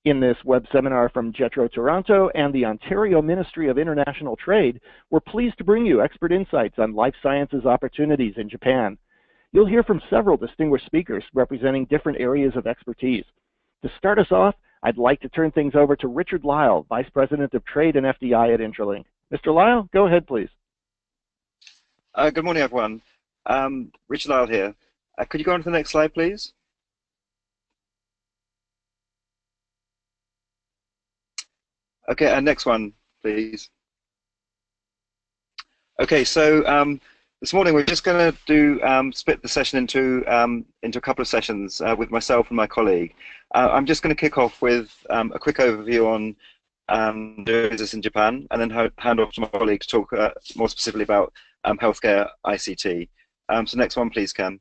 In this web seminar from JETRO Toronto and the Ontario Ministry of International Trade, we're pleased to bring you expert insights on life sciences opportunities in Japan. You'll hear from several distinguished speakers representing different areas of expertise. To start us off, I'd like to turn things over to Richard Lyle, Vice President of Trade and FDI at Intralink. Mr. Lyle, go ahead, please. Good morning, everyone. Richard Lyle here. Could you go on to the next slide, please? Okay, next one, please. Okay, so this morning we're just going to do split the session into a couple of sessions with myself and my colleague. I'm just going to kick off with a quick overview on doing business in Japan, and then hand off to my colleague to talk more specifically about healthcare ICT. So next one, please, Cam.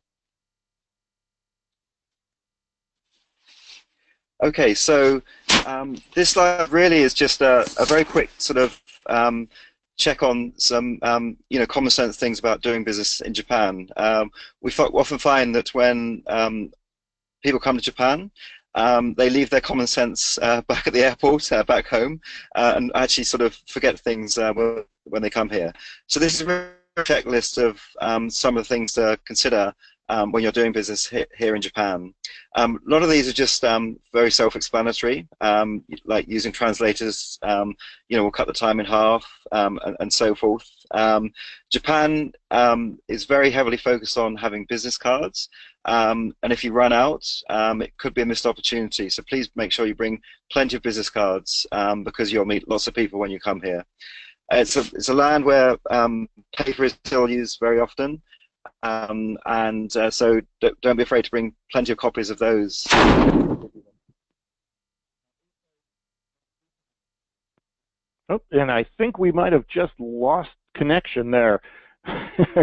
Okay, so this slide really is just a very quick sort of check on some common sense things about doing business in Japan. We often find that when people come to Japan, they leave their common sense back at the airport, back home, and actually sort of forget things when they come here. So this is a checklist of some of the things to consider when you're doing business here in Japan. A lot of these are just very self-explanatory, like using translators, will cut the time in half, and so forth. Japan is very heavily focused on having business cards, and if you run out, it could be a missed opportunity. So please make sure you bring plenty of business cards because you'll meet lots of people when you come here. It's a land where paper is still used very often. So don't be afraid to bring plenty of copies of those. Oh, and I think we might have just lost connection there.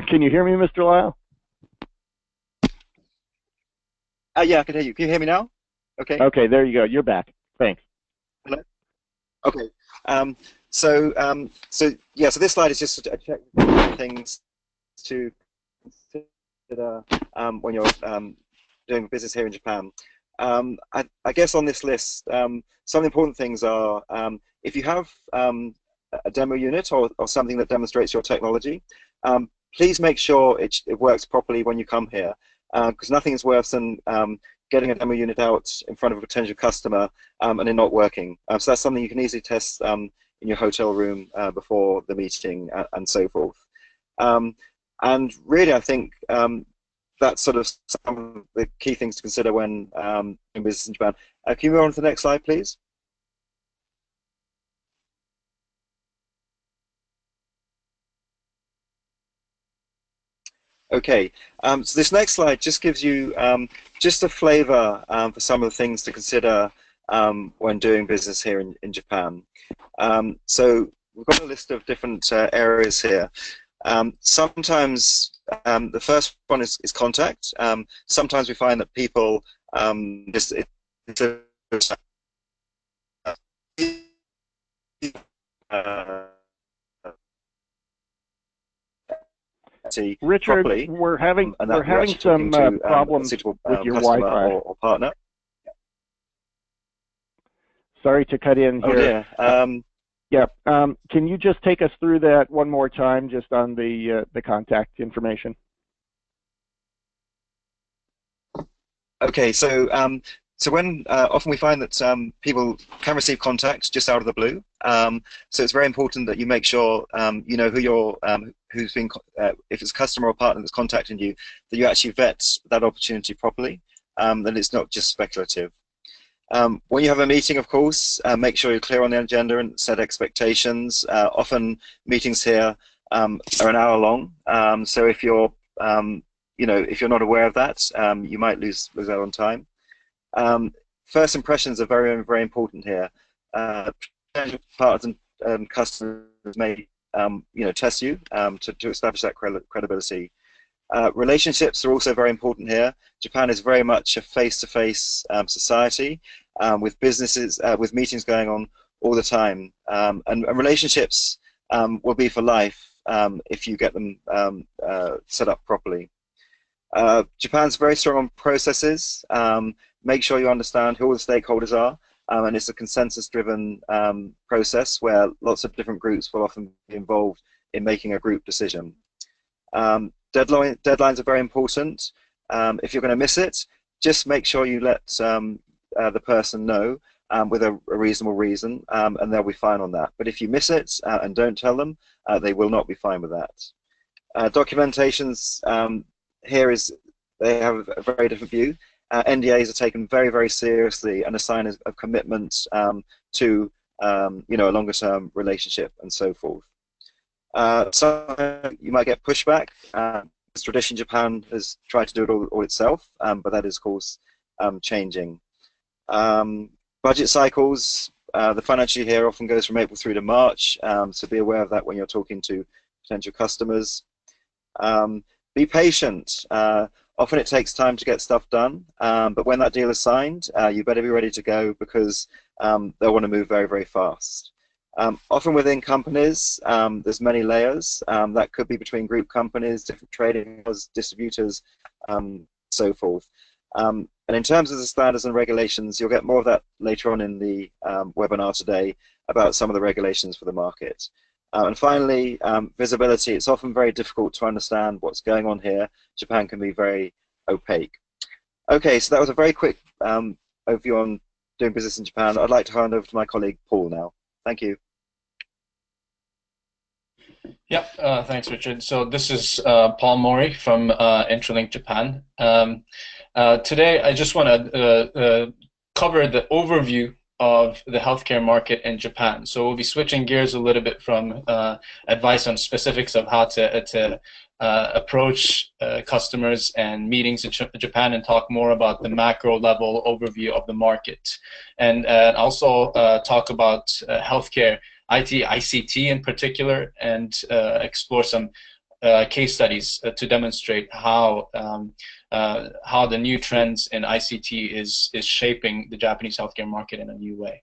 Can you hear me, Mr. Lyle? Yeah, I can hear you. Can you hear me now? Okay. Okay, there you go. You're back. Thanks. Hello? Okay. So this slide is just a check things to consider when you're doing business here in Japan. I guess on this list, some of the important things are if you have a demo unit or something that demonstrates your technology, please make sure it works properly when you come here, because nothing is worse than getting a demo unit out in front of a potential customer and it not working. So that's something you can easily test in your hotel room before the meeting and so forth. And really, I think that's sort of some of the key things to consider when doing business in Japan. Can you move on to the next slide, please? Okay, so this next slide just gives you just a flavor for some of the things to consider when doing business here in Japan. So we've got a list of different areas here. Sometimes the first one is contact. Sometimes we find that people Richard, properly, we're having some problems with your Wi-Fi or partner. Sorry to cut in here. Oh, yeah. Can you just take us through that one more time, just on the contact information? Okay, so when often we find that people can receive contacts just out of the blue. So it's very important that you make sure you know who you're, who's been, if it's a customer or partner that's contacting you, that you actually vet that opportunity properly, that it's not just speculative. When you have a meeting, of course, make sure you're clear on the agenda and set expectations. Often meetings here are an hour long, so if you're, if you're not aware of that, you might lose out on time. First impressions are very, very important here. Partners and customers may, test you to establish that credibility. Relationships are also very important here. Japan is very much a face-to-face society with businesses, with meetings going on all the time, and relationships will be for life if you get them set up properly. Japan's very strong on processes. Make sure you understand who all the stakeholders are and it's a consensus-driven process where lots of different groups will often be involved in making a group decision. Deadlines are very important. If you're going to miss it, just make sure you let the person know with a reasonable reason, and they'll be fine on that. But if you miss it and don't tell them, they will not be fine with that. Documentations here is, they have a very different view. NDAs are taken very, very seriously and a sign of commitment to a longer-term relationship and so forth. So you might get pushback. This tradition, Japan has tried to do it all itself, but that is, of course, changing. Budget cycles, the financial year here often goes from April through to March, so be aware of that when you're talking to potential customers. Be patient. Often it takes time to get stuff done, but when that deal is signed, you better be ready to go, because they'll want to move very, very fast. Often within companies, there's many layers. That could be between group companies, different trading houses, distributors, so forth. And in terms of the standards and regulations, you'll get more of that later on in the webinar today about some of the regulations for the market. And finally, visibility. It's often very difficult to understand what's going on here. Japan can be very opaque. Okay, so that was a very quick overview on doing business in Japan. I'd like to hand over to my colleague Paul now. Thank you. Yep, thanks, Richard. So this is Paul Mori from Intralink Japan. Today, I just want to cover the overview of the healthcare market in Japan. So we'll be switching gears a little bit from advice on specifics of how to approach customers and meetings in Japan, and talk more about the macro level overview of the market, and also talk about healthcare IT, ICT in particular, and explore some case studies to demonstrate how the new trends in ICT is shaping the Japanese healthcare market in a new way.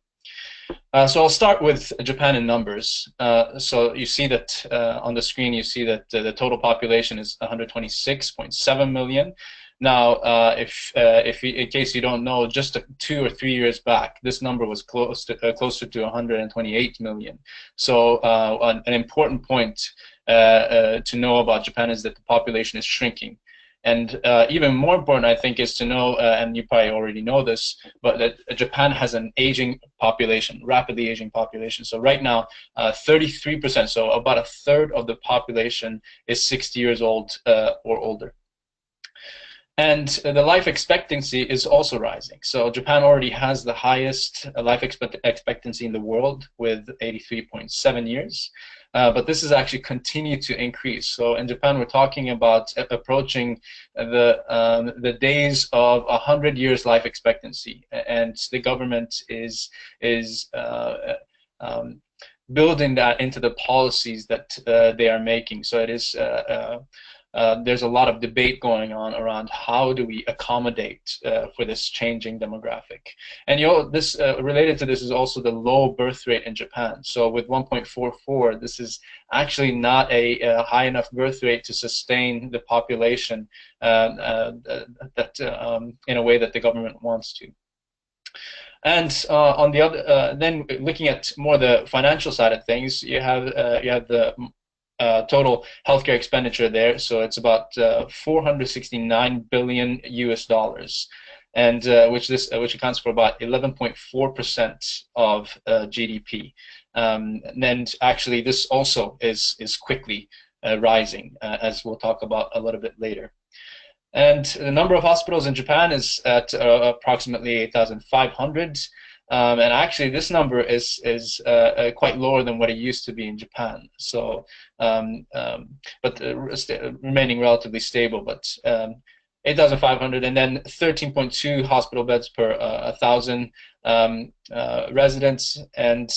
So I'll start with Japan in numbers. So you see that on the screen, you see that the total population is 126.7 million. Now, in case you don't know, just 2 or 3 years back, this number was closer to 128 million. So an important point to know about Japan is that the population is shrinking. And even more important, I think, is to know, and you probably already know this, but that Japan has an aging population, rapidly aging population. So right now, 33%, so about a third of the population is 60 years old or older. And the life expectancy is also rising. So Japan already has the highest life expectancy in the world with 83.7 years. But this has actually continued to increase. So in Japan, we're talking about approaching the days of 100 years life expectancy, and the government is building that into the policies that they are making. So it is. There's a lot of debate going on around how do we accommodate for this changing demographic. And this related to this is also the low birth rate in Japan. So with 1.44, this is actually not a high enough birth rate to sustain the population in a way that the government wants to. And on the other, then looking at more the financial side of things, you have the total healthcare expenditure there, so it's about 469 billion US dollars, and which accounts for about 11.4% of GDP. And actually, this also is quickly rising, as we'll talk about a little bit later. And the number of hospitals in Japan is at approximately 8,500. And actually, this number is quite lower than what it used to be in Japan. So, but remaining relatively stable. But 8,500, and then 13.2 hospital beds per 1,000 residents. And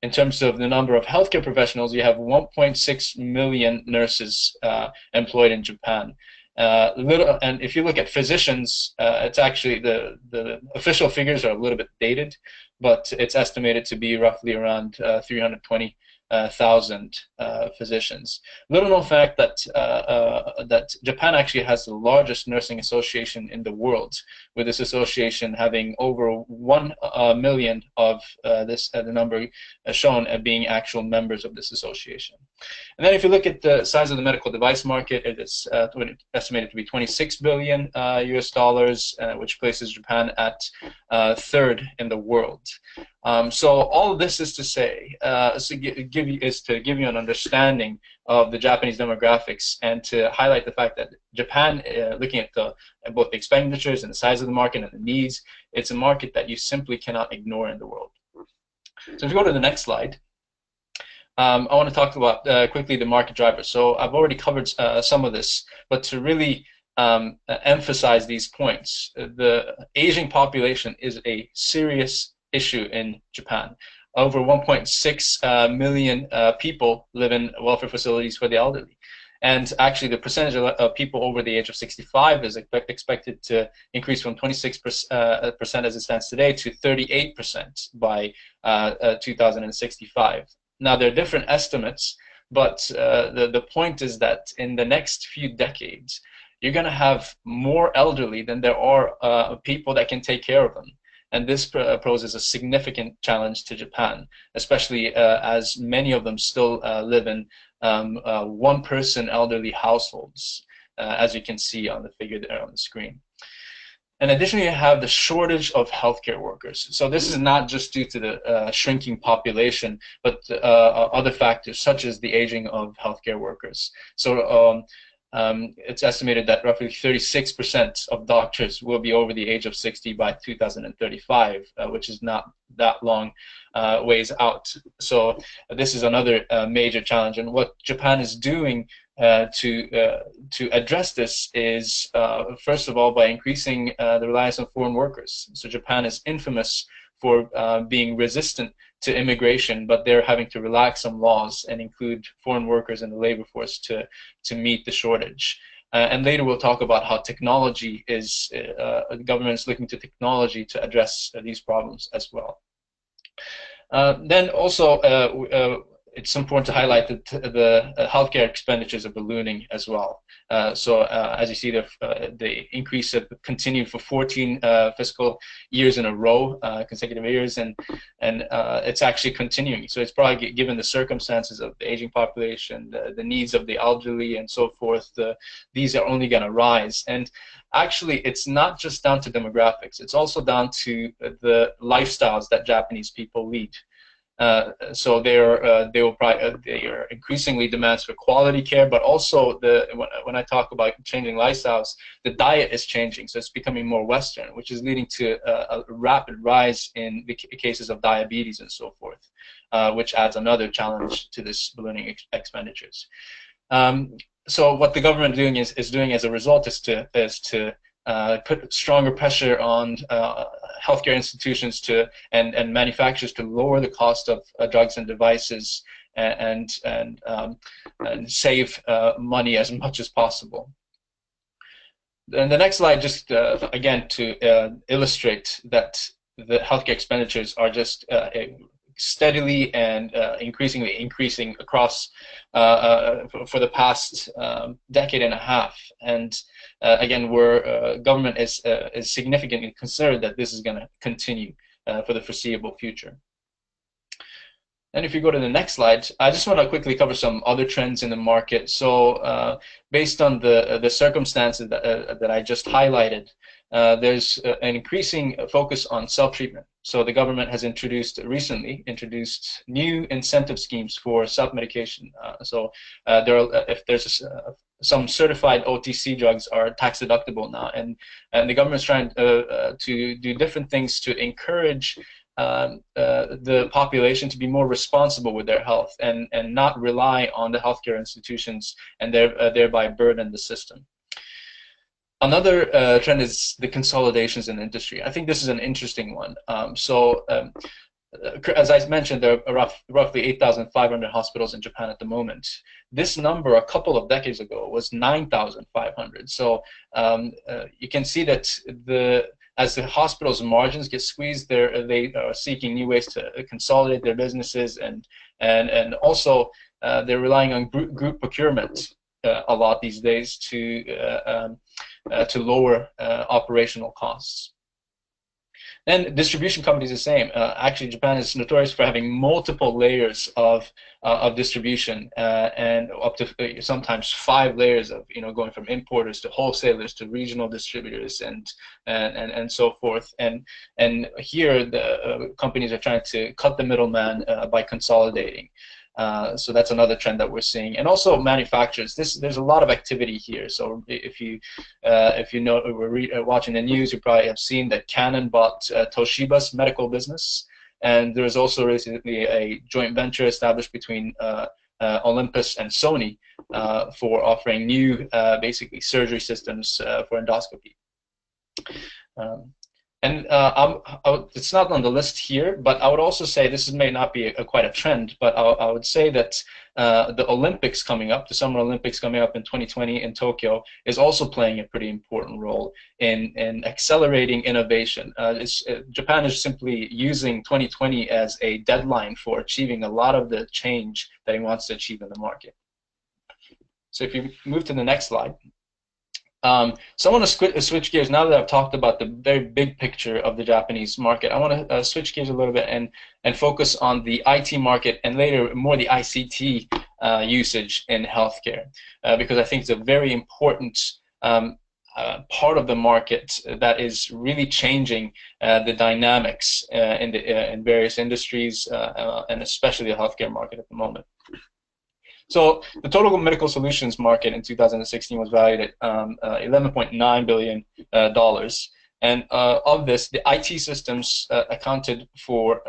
in terms of the number of healthcare professionals, you have 1.6 million nurses employed in Japan. And if you look at physicians, it's actually the official figures are a little bit dated, but it's estimated to be roughly around 320 physicians. Little known fact that that Japan actually has the largest nursing association in the world, with this association having over 1 million of the number shown being actual members of this association. And then if you look at the size of the medical device market, it is estimated to be 26 billion US dollars, which places Japan at third in the world. So all of this is to say, to give you an understanding of the Japanese demographics and to highlight the fact that Japan, looking at both the expenditures and the size of the market and the needs, it's a market that you simply cannot ignore in the world. So if you go to the next slide, I want to talk about quickly the market drivers. So I've already covered some of this, but to really emphasize these points, the aging population is a serious issue in Japan. Over 1.6 million people live in welfare facilities for the elderly. And actually, the percentage of people over the age of 65 is expected to increase from 26% as it stands today to 38% by 2065. Now, there are different estimates, but the point is that in the next few decades, you're going to have more elderly than there are people that can take care of them. And this poses a significant challenge to Japan, especially as many of them still live in one-person elderly households, as you can see on the figure there on the screen. And additionally, you have the shortage of healthcare workers. So this is not just due to the shrinking population, but other factors such as the aging of healthcare workers. So it's estimated that roughly 36% of doctors will be over the age of 60 by 2035, which is not that long ways out. So this is another major challenge. And what Japan is doing to address this is, first of all, by increasing the reliance on foreign workers. So Japan is infamous for being resistant to immigration, but they're having to relax some laws and include foreign workers in the labor force to meet the shortage. And later we'll talk about how technology is, the government is looking to technology to address these problems as well. Then also, it's important to highlight that the healthcare expenditures are ballooning as well. So as you see, the increase have continued for 14 fiscal years in a row, consecutive years, and it's actually continuing. So it's probably, given the circumstances of the aging population, the needs of the elderly, and so forth, these are only going to rise. And actually, it's not just down to demographics. It's also down to the lifestyles that Japanese people lead. So they are increasingly demands for quality care, but also when I talk about changing lifestyles, the diet is changing, so it's becoming more Western, which is leading to a rapid rise in the cases of diabetes and so forth, which adds another challenge to this ballooning expenditures. So what the government is doing as a result is to put stronger pressure on healthcare institutions and manufacturers to lower the cost of drugs and devices and save money as much as possible. And the next slide, just again to illustrate that the healthcare expenditures are just steadily and increasingly increasing across for the past decade and a half. And again, government is significantly concerned that this is going to continue for the foreseeable future. And if you go to the next slide, I just want to quickly cover some other trends in the market. So based on the circumstances that I just highlighted, there's an increasing focus on self-treatment. So the government has recently introduced new incentive schemes for self-medication. If there's some certified OTC drugs are tax deductible now, and the government's trying to do different things to encourage the population to be more responsible with their health and not rely on the healthcare institutions and thereby burden the system. Another trend is the consolidations in the industry. I think this is an interesting one. As I mentioned, there are roughly 8,500 hospitals in Japan at the moment. This number a couple of decades ago was 9,500. So you can see that as the hospital's margins get squeezed, they are seeking new ways to consolidate their businesses, and also they're relying on group procurement a lot these days to lower operational costs. And distribution companies the same. Actually, Japan is notorious for having multiple layers of distribution, and up to sometimes 5 layers of, going from importers to wholesalers to regional distributors and so forth. And here the companies are trying to cut the middleman by consolidating. So that's another trend that we're seeing, and also manufacturers. There's a lot of activity here. So if you know, we're watching the news, you probably have seen that Canon bought Toshiba's medical business, and there's also recently a joint venture established between Olympus and Sony for offering new, basically surgery systems for endoscopy. It's not on the list here, but I would also say this may not be quite a trend, but I would say that the Olympics coming up, the Summer Olympics coming up in 2020 in Tokyo, is also playing a pretty important role in accelerating innovation. Japan is simply using 2020 as a deadline for achieving a lot of the change that it wants to achieve in the market. So if you move to the next slide. So I want to switch gears now that I've talked about the very big picture of the Japanese market. I want to switch gears a little bit and focus on the IT market, and later more the ICT usage in healthcare, because I think it's a very important part of the market that is really changing the dynamics in various industries, and especially the healthcare market at the moment. So the total medical solutions market in 2016 was valued at $11.9 billion, and of this, the IT systems accounted for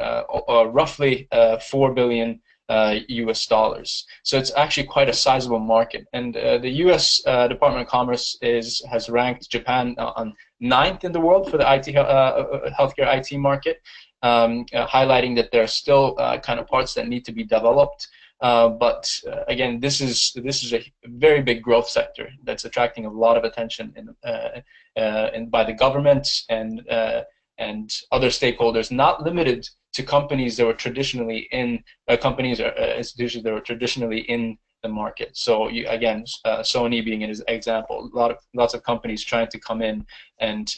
roughly $4 billion US dollars. So it's actually quite a sizable market, and the U.S. Department of Commerce has ranked Japan on 9th in the world for the healthcare IT market, highlighting that there are still kind of parts that need to be developed. But again, this is a very big growth sector that's attracting a lot of attention by the government and other stakeholders, not limited to companies that were traditionally in companies or institutions that were traditionally in the market. So again, Sony being an example, lots of companies trying to come in and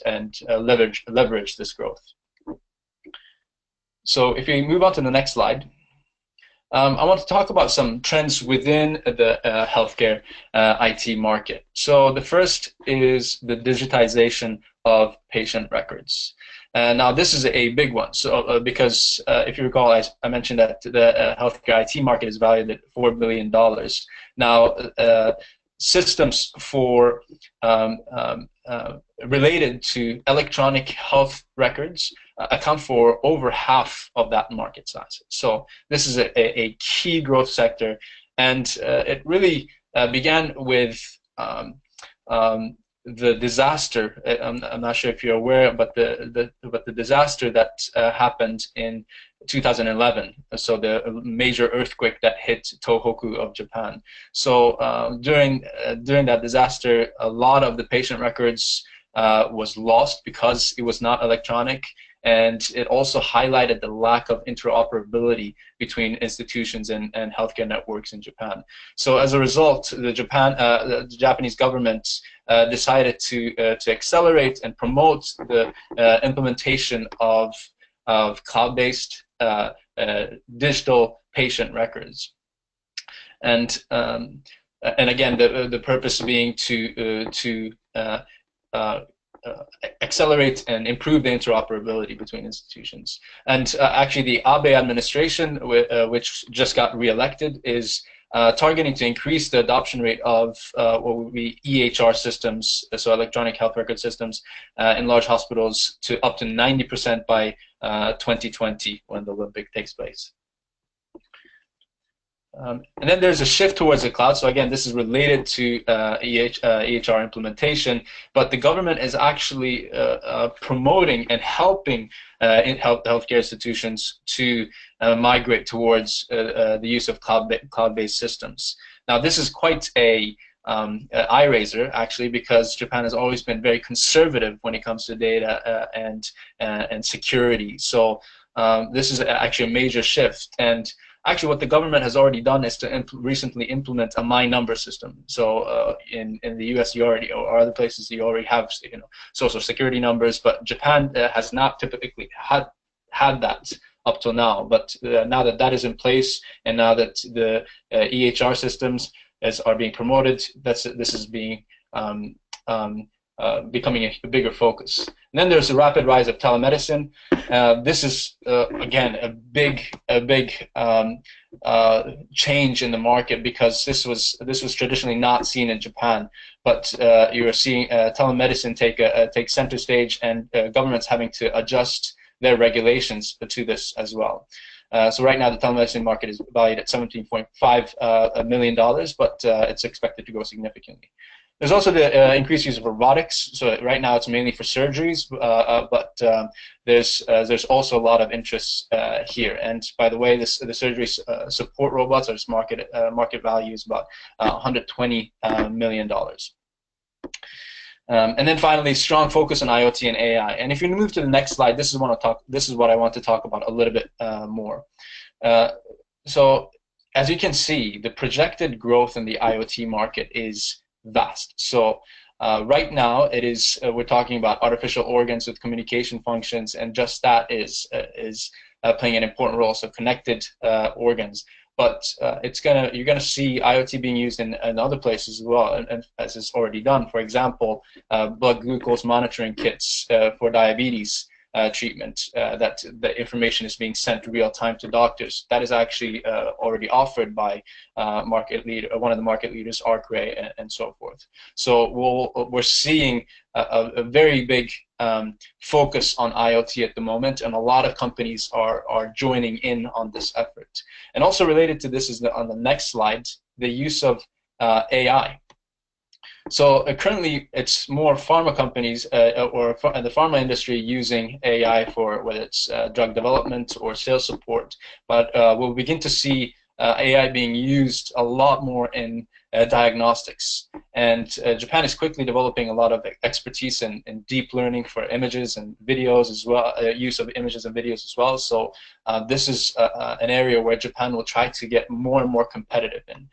leverage this growth. So if we move on to the next slide. I want to talk about some trends within the healthcare IT market. So the first is the digitization of patient records. Now this is a big one. So because if you recall, I mentioned that the healthcare IT market is valued at $4 billion. Now systems for related to electronic health records account for over half of that market size. So this is a key growth sector, and it really began with the disaster. I'm not sure if you're aware, but the disaster that happened in 2011. So the major earthquake that hit Tohoku of Japan. So during that disaster, a lot of the patient records was lost because it was not electronic, and it also highlighted the lack of interoperability between institutions and healthcare networks in Japan. So as a result, the Japanese government decided to accelerate and promote the implementation of cloud-based digital patient records, and again, the purpose being to accelerate and improve the interoperability between institutions. And actually, the Abe administration, which just got reelected, is targeting to increase the adoption rate of what would be EHR systems, so electronic health record systems, in large hospitals to up to 90% by 2020, when the Olympic takes place. And then there's a shift towards the cloud. So again, this is related to EHR implementation, but the government is actually promoting and helping healthcare institutions to migrate towards the use of cloud-based systems. Now, this is quite a eye raiser, actually, because Japan has always been very conservative when it comes to data and security. So this is actually a major shift. And actually, what the government has already done is to recently implement a My Number system. So in the U.S., you already, or other places, you already have social security numbers, but Japan has not typically had that up till now. But now that that is in place, and now that the EHR systems are being promoted, this is being becoming a bigger focus. And then there's the rapid rise of telemedicine. This is again a big change in the market, because this was traditionally not seen in Japan, but you're seeing telemedicine take center stage, and governments having to adjust their regulations to this as well. So right now the telemedicine market is valued at $17.5 million, but it's expected to grow significantly. There's also the increased use of robotics. So right now it's mainly for surgeries, but there's also a lot of interest here. And by the way, the surgery support robots, or market value is about $120 million. And then finally, strong focus on IoT and AI. And if you move to the next slide, this is what I want to talk about a little bit more. So as you can see, the projected growth in the IoT market is vast. So right now, we're talking about artificial organs with communication functions, and just that is playing an important role. So connected organs. But you're gonna see IoT being used in other places as well, and as it's already done. For example, blood glucose monitoring kits for diabetes treatment. That the information is being sent real time to doctors. That is actually already offered by one of the market leaders, Arcray, and so forth. So we're seeing a very big focus on IoT at the moment, and a lot of companies are joining in on this effort. And also related to this is on the next slide, the use of AI. So currently, it's more pharma companies or the pharma industry using AI for whether it's drug development or sales support. But we'll begin to see AI being used a lot more in diagnostics. And Japan is quickly developing a lot of expertise in deep learning for images and videos as well, use of images and videos as well. So this is an area where Japan will try to get more and more competitive in.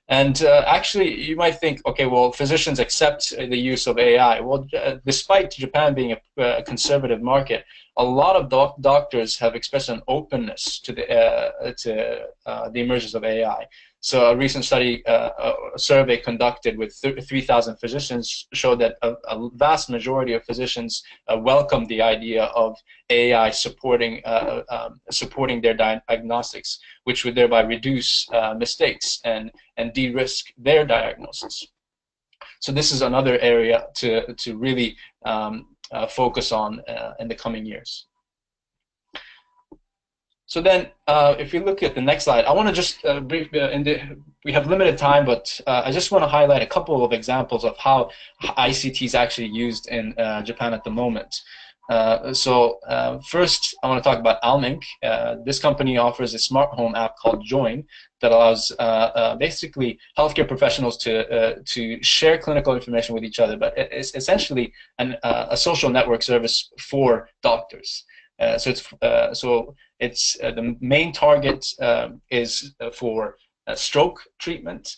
And actually, you might think, okay, well, physicians accept the use of AI. Well, despite Japan being a conservative market, a lot of doctors have expressed an openness to the emergence of AI. So a recent study, a survey conducted with 3,000 physicians showed that a vast majority of physicians welcomed the idea of AI supporting their diagnostics, which would thereby reduce mistakes and de-risk their diagnosis. So this is another area to really focus on in the coming years. So then, if you look at the next slide, I want to just we have limited time, but I just want to highlight a couple of examples of how ICT is actually used in Japan at the moment. First, I want to talk about Alm Inc. This company offers a smart home app called Join that allows basically healthcare professionals to share clinical information with each other, but it's essentially a social network service for doctors. So the main target is for stroke treatment,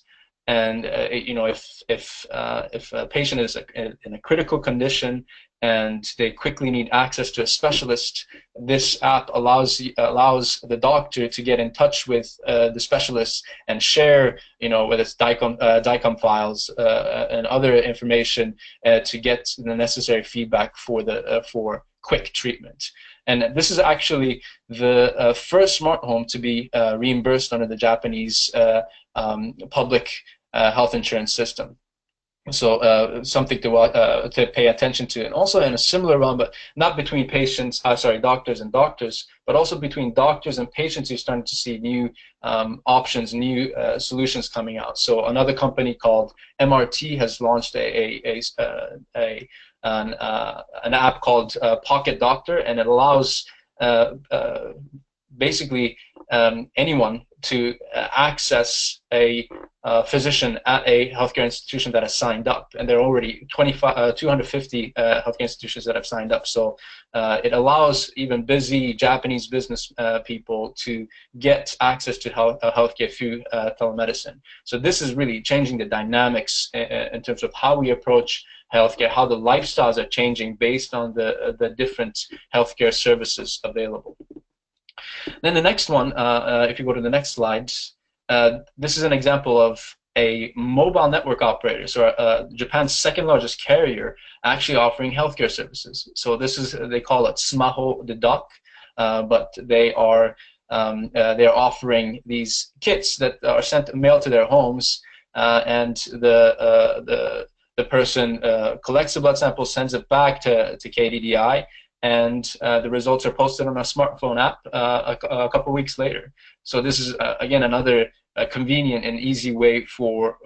and if a patient is in a critical condition and they quickly need access to a specialist, this app allows the doctor to get in touch with the specialist and share, whether it's DICOM files and other information to get the necessary feedback for quick treatment. And this is actually the first smart home to be reimbursed under the Japanese public health insurance system. So something to pay attention to, and also in a similar realm, but not between doctors and doctors, but also between doctors and patients. You're starting to see new options, new solutions coming out. So another company called MRT has launched an app called Pocket Doctor, and it allows basically anyone to access a physician at a healthcare institution that has signed up, and there are already 250 healthcare institutions that have signed up. So it allows even busy Japanese business people to get access to healthcare through telemedicine. So this is really changing the dynamics in terms of how we approach healthcare, how the lifestyles are changing based on the different healthcare services available. Then the next one, if you go to the next slide, this is an example of a mobile network operator, so Japan's second largest carrier, actually offering healthcare services. So this is, they call it Smaho de Doc, but they are offering these kits that are mailed to their homes, and the person collects the blood sample, sends it back to KDDI, and the results are posted on a smartphone app a couple weeks later. So this is again another convenient and easy way for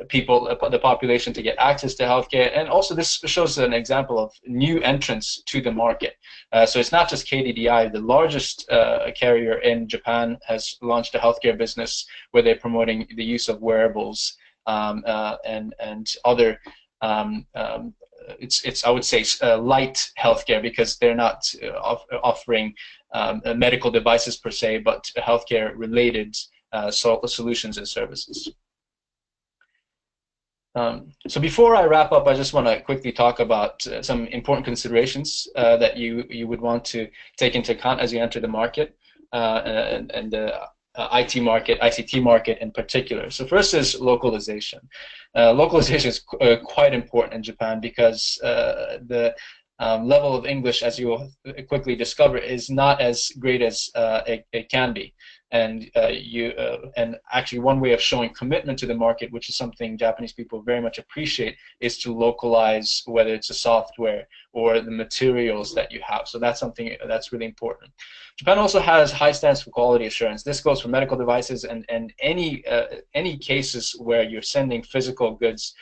people, the population, to get access to healthcare. And also this shows an example of new entrants to the market. So it's not just KDDI. The largest carrier in Japan has launched a healthcare business where they're promoting the use of wearables and other it's I would say light healthcare, because they're not offering medical devices per se, but healthcare related solutions and services. So before I wrap up, I just want to quickly talk about some important considerations that you would want to take into account as you enter the market and the IT market, ICT market in particular. So first is localization. Localization is quite important in Japan because the level of English, as you will quickly discover, is not as great as it can be. And and actually one way of showing commitment to the market, which is something Japanese people very much appreciate, is to localize, whether it's the software or the materials that you have. So that's something that's really important. Japan also has high standards for quality assurance. This goes for medical devices and any cases where you're sending physical goods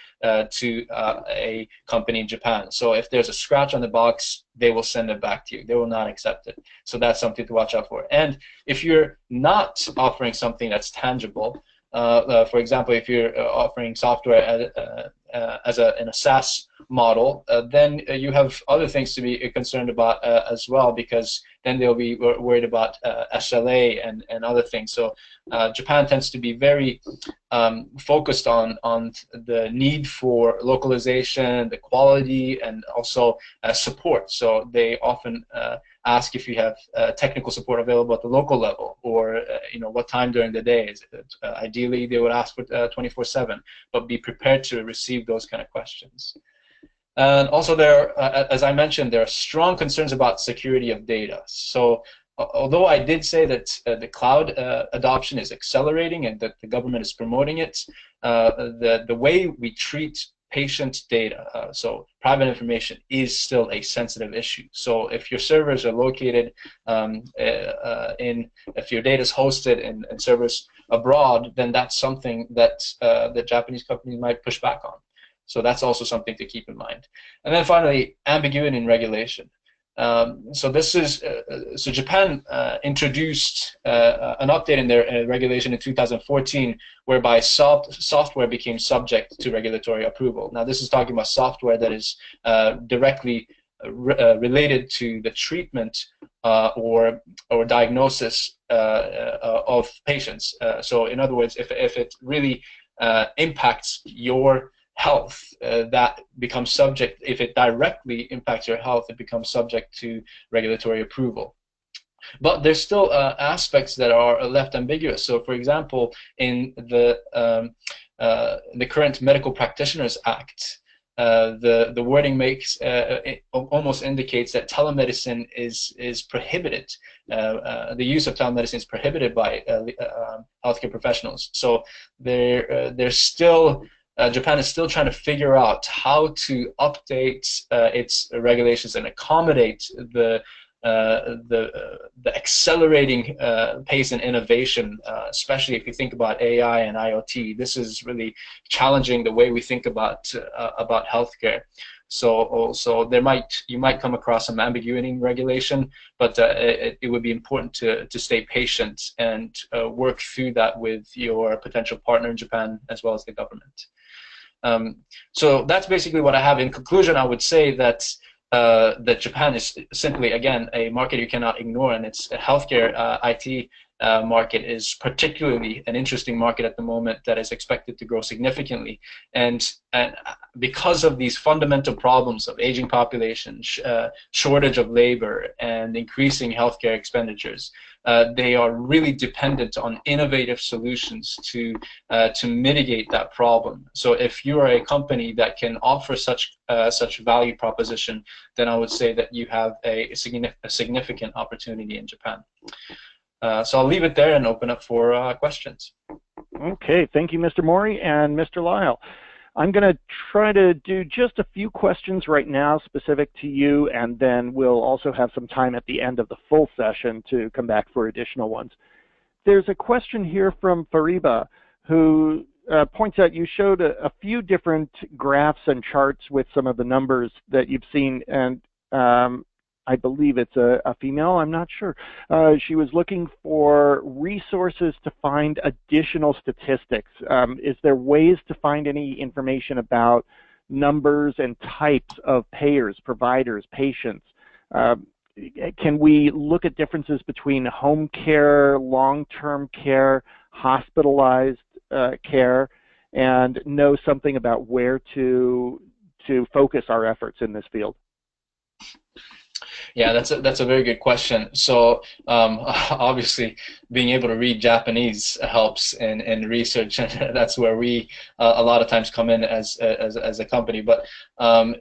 to a company in Japan. So if there's a scratch on the box, they will send it back to you. They will not accept it. So that's something to watch out for. And if you're not offering something that's tangible, for example, if you're offering software in a SaaS model, then you have other things to be concerned about as well, because then they'll be worried about SLA and other things. So Japan tends to be very focused on the need for localization, the quality, and also support. So they often ask if you have technical support available at the local level, or what time during the day. Ideally, they would ask for 24/7, but be prepared to receive those kind of questions. And also, as I mentioned, there are strong concerns about security of data. So although I did say that the cloud adoption is accelerating and that the government is promoting it, the way we treat patient data, so private information, is still a sensitive issue. So if your servers are located if your data is hosted in servers abroad, then that's something that the Japanese companies might push back on. So that's also something to keep in mind. And then finally, ambiguity in regulation. So this is so Japan introduced an update in their regulation in 2014, whereby software became subject to regulatory approval. Now this is talking about software that is directly related to the treatment or diagnosis of patients. So in other words, if it really impacts your health, that becomes subject, if it directly impacts your health, it becomes subject to regulatory approval. But there's still aspects that are left ambiguous. So for example, in the current Medical Practitioners Act, the wording makes it almost indicates that telemedicine is prohibited. The use of telemedicine is prohibited by healthcare professionals. So there's still Japan is still trying to figure out how to update its regulations and accommodate the the accelerating pace in innovation, especially if you think about AI and IoT. This is really challenging the way we think about healthcare. So you might come across some ambiguity in regulation, but it would be important to stay patient and work through that with your potential partner in Japan as well as the government. So that's basically what I have. In conclusion, I would say that that Japan is simply, again, a market you cannot ignore, and its healthcare IT market is particularly an interesting market at the moment that is expected to grow significantly. And because of these fundamental problems of aging population, shortage of labor, and increasing healthcare expenditures, they are really dependent on innovative solutions to mitigate that problem. So if you are a company that can offer such value proposition, then I would say that you have a significant opportunity in Japan. So I'll leave it there and open up for questions. Okay, thank you, Mr. Mori and Mr. Lyle. I'm going to try to do just a few questions right now specific to you, and then we'll also have some time at the end of the full session to come back for additional ones. There's a question here from Fariba, who points out you showed a few different graphs and charts with some of the numbers that you've seen, and I believe it's a female, I'm not sure. She was looking for resources to find additional statistics. Is there ways to find any information about numbers and types of payers, providers, patients? Can we look at differences between home care, long-term care, hospitalized care, and know something about where to focus our efforts in this field? Yeah, that's a very good question. So obviously, being able to read Japanese helps in research, and that's where we a lot of times come in as a company. But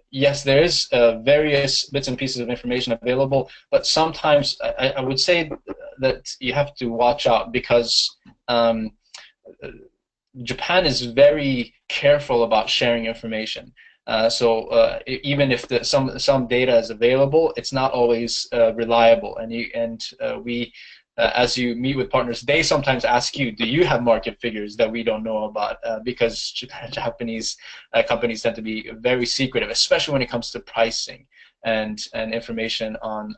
yes, there is various bits and pieces of information available, but sometimes I would say that you have to watch out because Japan is very careful about sharing information. So even if some data is available, it's not always reliable. And we, as you meet with partners, they sometimes ask you, do you have market figures that we don't know about? Because Japanese companies tend to be very secretive, especially when it comes to pricing and information on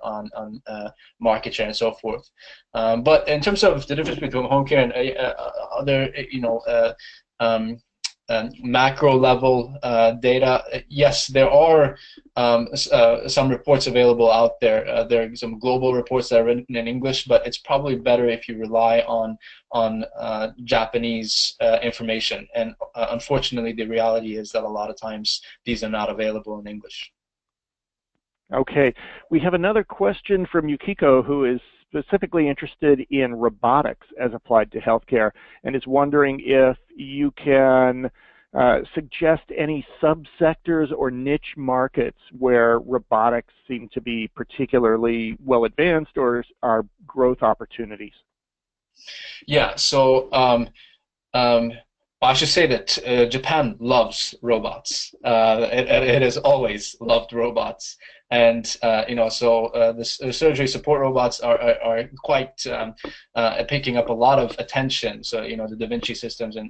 market share and so forth. But in terms of the difference between home care and other, macro level data, yes, there are some reports available out there. There are some global reports that are written in English, but it's probably better if you rely on Japanese information. And unfortunately, the reality is that a lot of times these are not available in English. Okay, we have another question from Yukiko, who is specifically interested in robotics as applied to healthcare, and is wondering if you can suggest any subsectors or niche markets where robotics seem to be particularly well advanced or are growth opportunities. Yeah, so I should say that Japan loves robots. It has always loved robots, and so the surgery support robots are quite picking up a lot of attention. So the Da Vinci systems and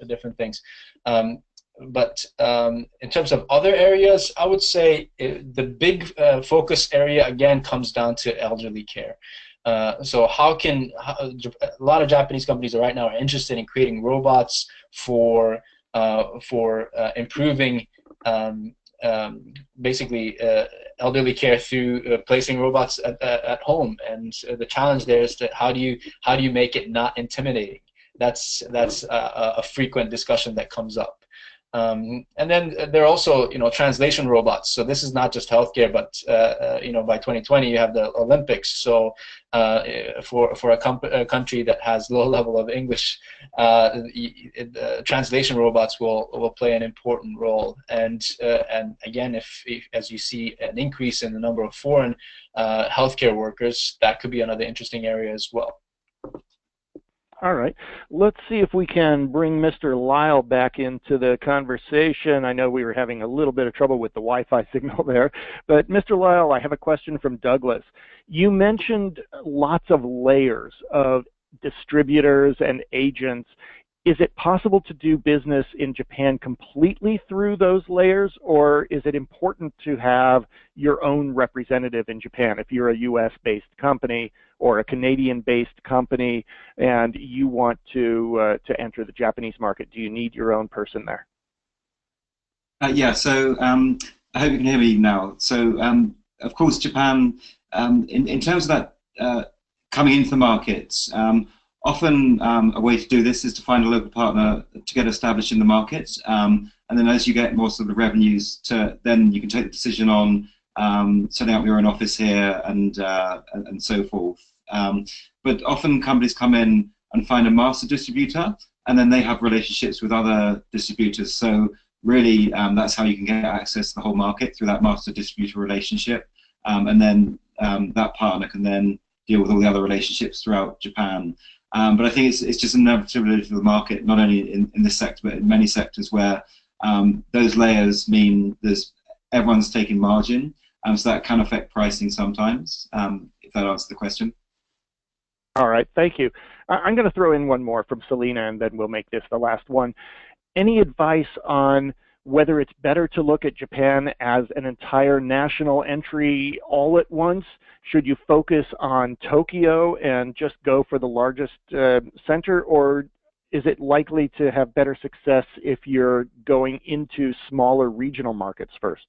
different things. But in terms of other areas, I would say the big focus area again comes down to elderly care. So a lot of Japanese companies right now are interested in creating robots for improving basically elderly care through placing robots at home. And the challenge there is that how do you make it not intimidating? That's a frequent discussion that comes up. And then there are also translation robots. So this is not just healthcare, but by 2020 you have the Olympics. So for a country that has low level of English, translation robots will play an important role. And again, if as you see an increase in the number of foreign healthcare workers, that could be another interesting area as well. All right. Let's see if we can bring Mr. Lyle back into the conversation. I know we were having a little bit of trouble with the Wi-Fi signal there. But Mr. Lyle, I have a question from Douglas. You mentioned lots of layers of distributors and agents. Is it possible to do business in Japan completely through those layers, or is it important to have your own representative in Japan? If you're a US-based company or a Canadian-based company and you want to enter the Japanese market, do you need your own person there? Yeah, so I hope you can hear me now. So, of course, Japan, in terms of that coming into the markets, often a way to do this is to find a local partner to get established in the market, and then as you get more sort of revenues, then you can take the decision on setting up your own office here and so forth. But often companies come in and find a master distributor, and then they have relationships with other distributors. So really, that's how you can get access to the whole market, through that master distributor relationship, and then that partner can then deal with all the other relationships throughout Japan. But I think it's just an inevitability of the market, not only in this sector, but in many sectors where those layers mean everyone's taking margin, so that can affect pricing sometimes, if that answers the question. All right, thank you. I'm going to throw in one more from Selena, and then we'll make this the last one. Any advice on whether it's better to look at Japan as an entire national entry all at once? Should you focus on Tokyo and just go for the largest center, or is it likely to have better success if you're going into smaller regional markets first?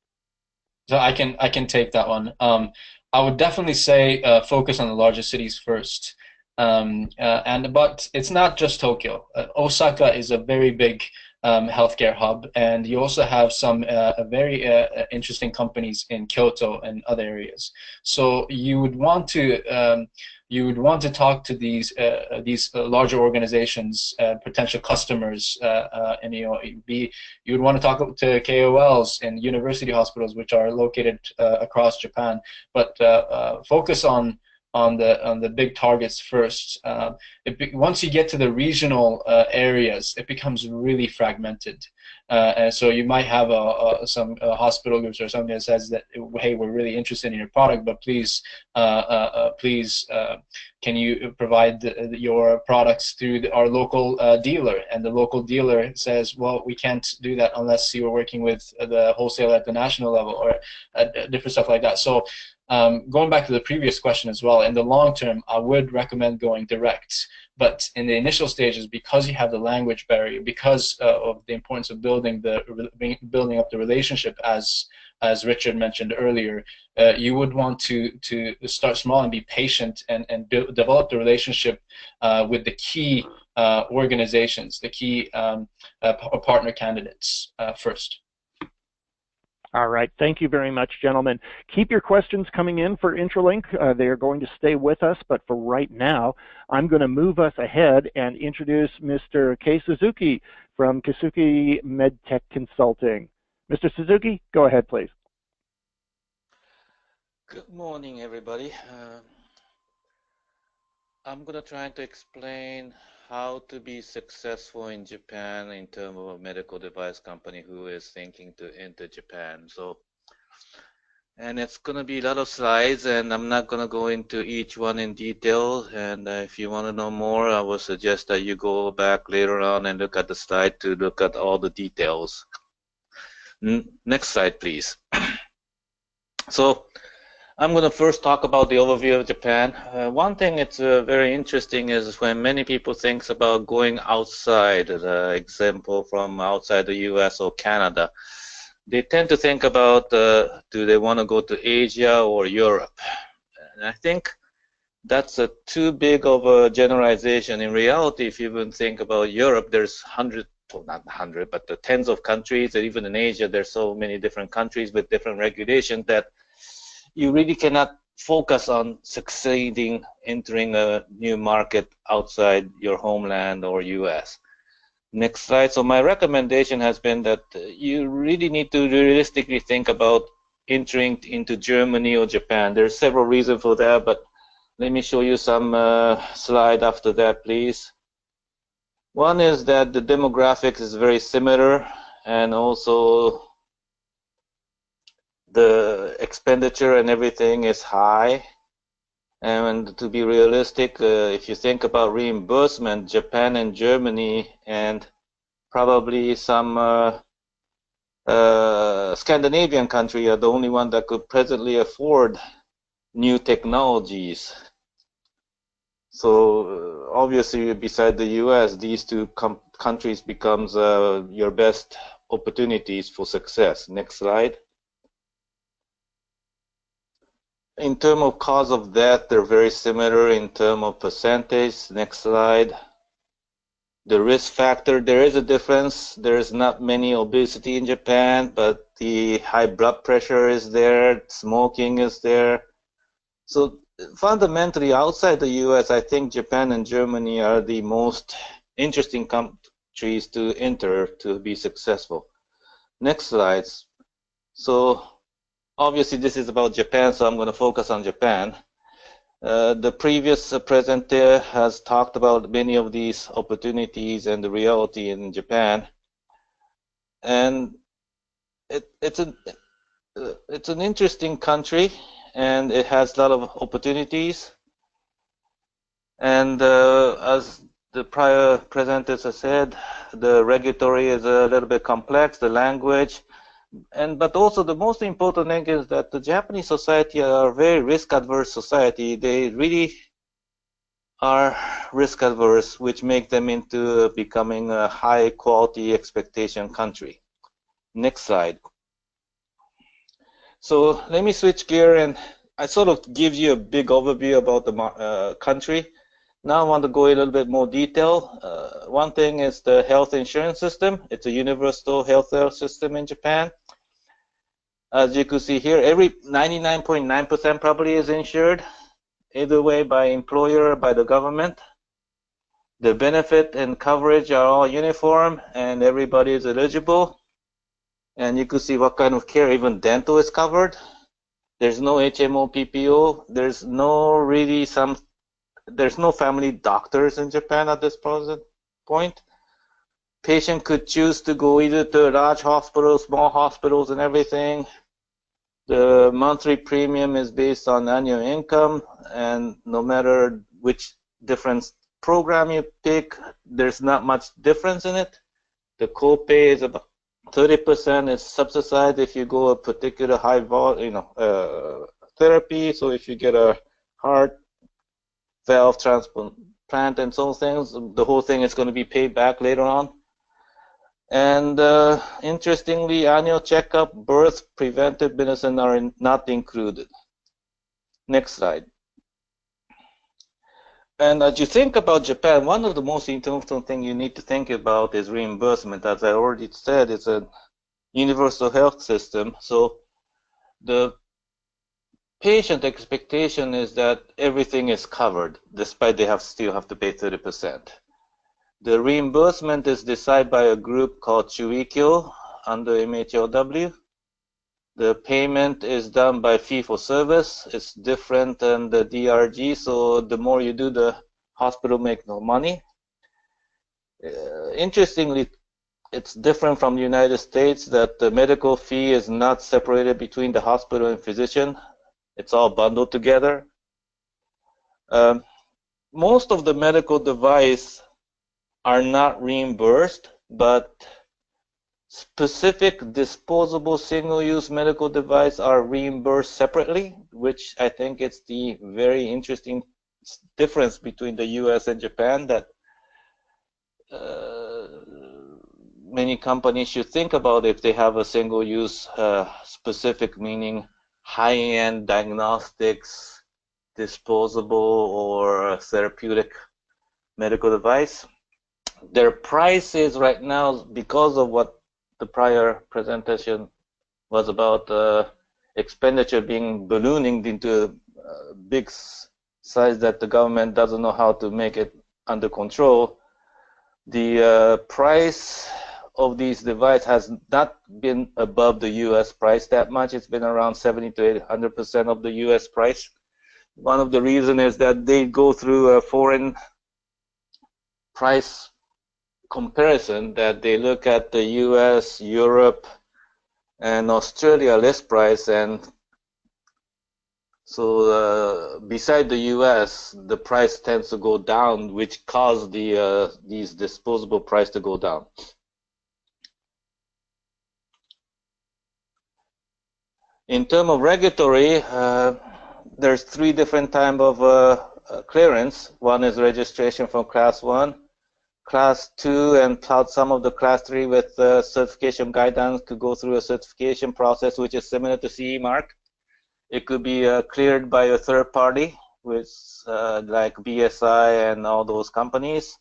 So I can take that one. I would definitely say focus on the largest cities first. But it's not just Tokyo. Osaka is a very big healthcare hub, and you also have some very interesting companies in Kyoto and other areas. So you would want to talk to these larger organizations, potential customers, and you would want to talk to KOLs and university hospitals, which are located across Japan. But focus on the big targets first. Once you get to the regional areas, it becomes really fragmented. And so you might have some hospital groups or something that says that, hey, we're really interested in your product, but please, can you provide your products through our local dealer? And the local dealer says, well, we can't do that unless you are working with the wholesaler at the national level, or different stuff like that. So going back to the previous question as well, in the long term, I would recommend going direct. But in the initial stages, because you have the language barrier, because of the importance of building up the relationship, as Richard mentioned earlier, you would want to start small and be patient and develop the relationship with the key organizations, the key partner candidates first. All right, thank you very much, gentlemen. Keep your questions coming in for Intralink. They are going to stay with us, but for right now, I'm going to move us ahead and introduce Mr. Kei Suzuki from Kisuki MedTech Consulting. Mr. Suzuki, go ahead, please. Good morning, everybody. I'm going to try to explain how to be successful in Japan in terms of a medical device company who is thinking to enter Japan. And it's going to be a lot of slides, and I'm not going to go into each one in detail. And if you want to know more, I would suggest that you go back later on and look at the slide to look at all the details. Next slide, please. So I'm going to first talk about the overview of Japan. One thing that's very interesting is when many people think about going outside, the example from outside the US or Canada, they tend to think about do they want to go to Asia or Europe? And I think that's too big of a generalization. In reality, if you even think about Europe, there's but tens of countries, and even in Asia, there's so many different countries with different regulations that you really cannot focus on succeeding entering a new market outside your homeland or US. Next slide. So my recommendation has been that you really need to realistically think about entering into Germany or Japan. There's several reasons for that, but let me show you some slide after that, please. One is that the demographics is very similar, and also the expenditure and everything is high. And to be realistic, if you think about reimbursement, Japan and Germany and probably some Scandinavian country are the only one that could presently afford new technologies. So obviously, beside the U.S., these two countries becomes your best opportunities for success. Next slide. In terms of cause of death, they're very similar in terms of percentage. Next slide. The risk factor, there is a difference. There is not many obesity in Japan, but the high blood pressure is there, smoking is there. So fundamentally, outside the US, I think Japan and Germany are the most interesting countries to enter to be successful. Next slides. So obviously this is about Japan, so I'm going to focus on Japan. The previous presenter has talked about many of these opportunities and the reality in Japan, and it's an interesting country, and it has a lot of opportunities. And as the prior presenters have said, the regulatory is a little bit complex, the language. But also the most important thing is that the Japanese society are a very risk-adverse society. They really are risk-adverse, which make them into becoming a high-quality expectation country. Next slide. So let me switch gear, and I sort of give you a big overview about the country. Now I want to go a little bit more detail. One thing is the health insurance system. It's a universal healthcare system in Japan. As you can see here, every 99.9% probably is insured, either way by employer or by the government. The benefit and coverage are all uniform, and everybody is eligible. And you can see what kind of care, even dental is covered. There's no HMO, PPO. There's no family doctors in Japan at this present point. Patient could choose to go either to large hospitals, small hospitals, and everything. The monthly premium is based on annual income, and no matter which different program you pick, there's not much difference in it. The copay is about 30% is subsidized if you go a particular high volume, therapy. So if you get a heart valve transplant and so things, the whole thing is going to be paid back later on. And interestingly, annual checkup, birth, preventive medicine are not included. Next slide. And as you think about Japan, one of the most important things you need to think about is reimbursement. As I already said, it's a universal health system. So the patient expectation is that everything is covered, despite they still have to pay 30%. The reimbursement is decided by a group called Chuikyo under MHLW. The payment is done by fee for service. It's different than the DRG, so the more you do, the hospital make no money. Interestingly, it's different from the United States that the medical fee is not separated between the hospital and physician. It's all bundled together. Most of the medical device are not reimbursed, but specific disposable single-use medical device are reimbursed separately, which I think it's the very interesting difference between the US and Japan that many companies should think about if they have a single-use specific, meaning high-end diagnostics, disposable or therapeutic medical device. Their prices right now, because of what the prior presentation was about, expenditure being ballooning into a big size that the government doesn't know how to make it under control. The price of these devices has not been above the US price that much. It's been around 70 to 800% of the US price. One of the reasons is that they go through a foreign price comparison that they look at the US, Europe, and Australia list price, and so beside the US, the price tends to go down, which caused these disposable price to go down. In terms of regulatory, there's 3 different types of clearance. One is registration from Class 1, Class 2, and some of the Class 3 with certification guidelines to go through a certification process, which is similar to CE mark. It could be cleared by a third party, which like BSI and all those companies.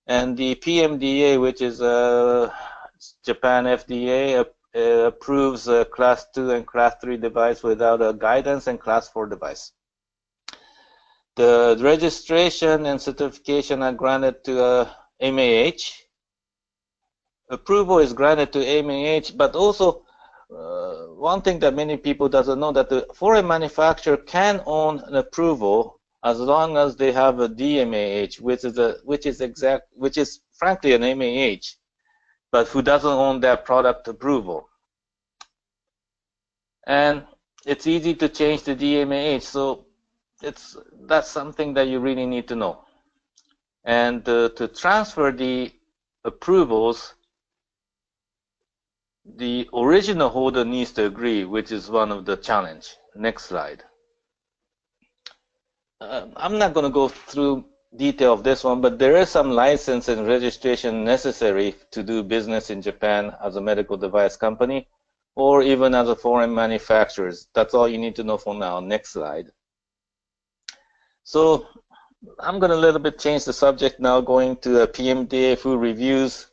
And the PMDA, which is Japan FDA, approves a Class 2 and Class 3 device without a guidance, and Class 4 device. The registration and certification are granted to MAH. Approval is granted to MAH, but also one thing that many people doesn't know, that the foreign manufacturer can own an approval as long as they have a DMAH, which is frankly an MAH, but who doesn't own that product approval. And it's easy to change the DMAH, so that's something that you really need to know. And to transfer the approvals, the original holder needs to agree, which is one of the challenge. Next slide. I'm not going to go through detail of this one, but there is some license and registration necessary to do business in Japan as a medical device company, or even as a foreign manufacturer. That's all you need to know for now. Next slide. So I'm going to a little bit change the subject now, going to a PMDA who reviews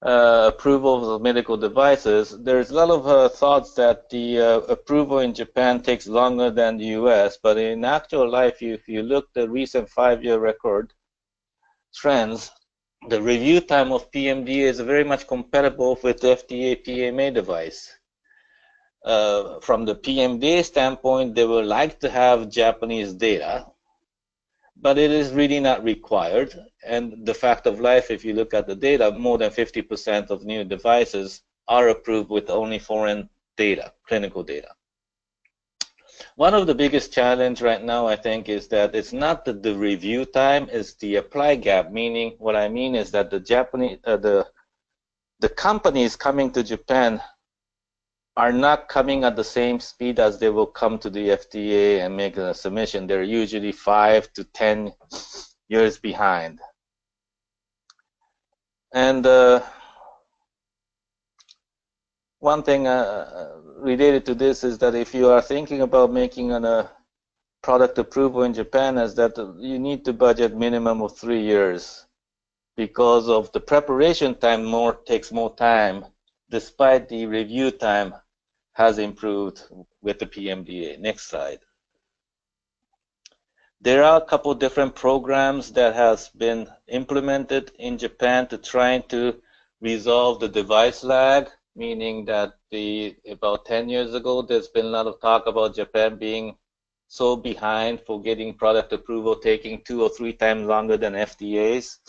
approvals of medical devices. There's a lot of thoughts that the approval in Japan takes longer than the US, but in actual life, if you look at the recent 5-year record trends, the review time of PMDA is very much compatible with the FDA PMA device. From the PMDA standpoint, they would like to have Japanese data, but it is really not required. And the fact of life, if you look at the data, more than 50% of new devices are approved with only foreign data, clinical data. One of the biggest challenge right now, I think, is that it's not the review time, it's the apply gap. Meaning, what I mean is that the Japanese, the companies coming to Japan are not coming at the same speed as they will come to the FDA and make a submission. They're usually 5 to 10 years behind. And one thing related to this is that if you are thinking about making a product approval in Japan, is that you need to budget minimum of 3 years, because of the preparation time takes more time, despite the review time has improved with the PMDA. Next slide. There are a couple different programs that has been implemented in Japan to try to resolve the device lag, meaning that about 10 years ago, there's been a lot of talk about Japan being so behind for getting product approval, taking 2 or 3 times longer than FDA's.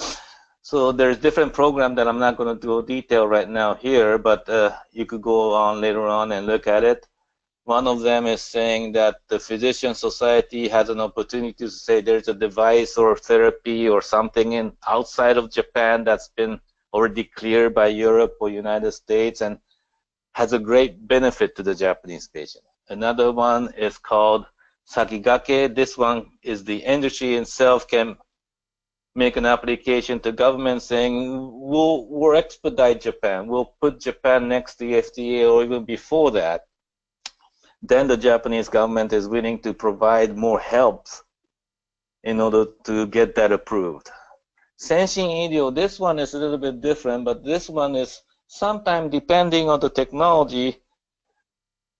So there's different programs that I'm not going to do detail right now here, but you could go on later on and look at it. One of them is saying that the Physician Society has an opportunity to say there's a device or therapy or something outside of Japan that's been already cleared by Europe or United States and has a great benefit to the Japanese patient. Another one is called Sakigake. This one is the industry itself can make an application to government saying we'll expedite Japan, we'll put Japan next to the FDA or even before that. Then the Japanese government is willing to provide more help in order to get that approved. Senshin Idio, this one is a little bit different, but this one is sometimes, depending on the technology,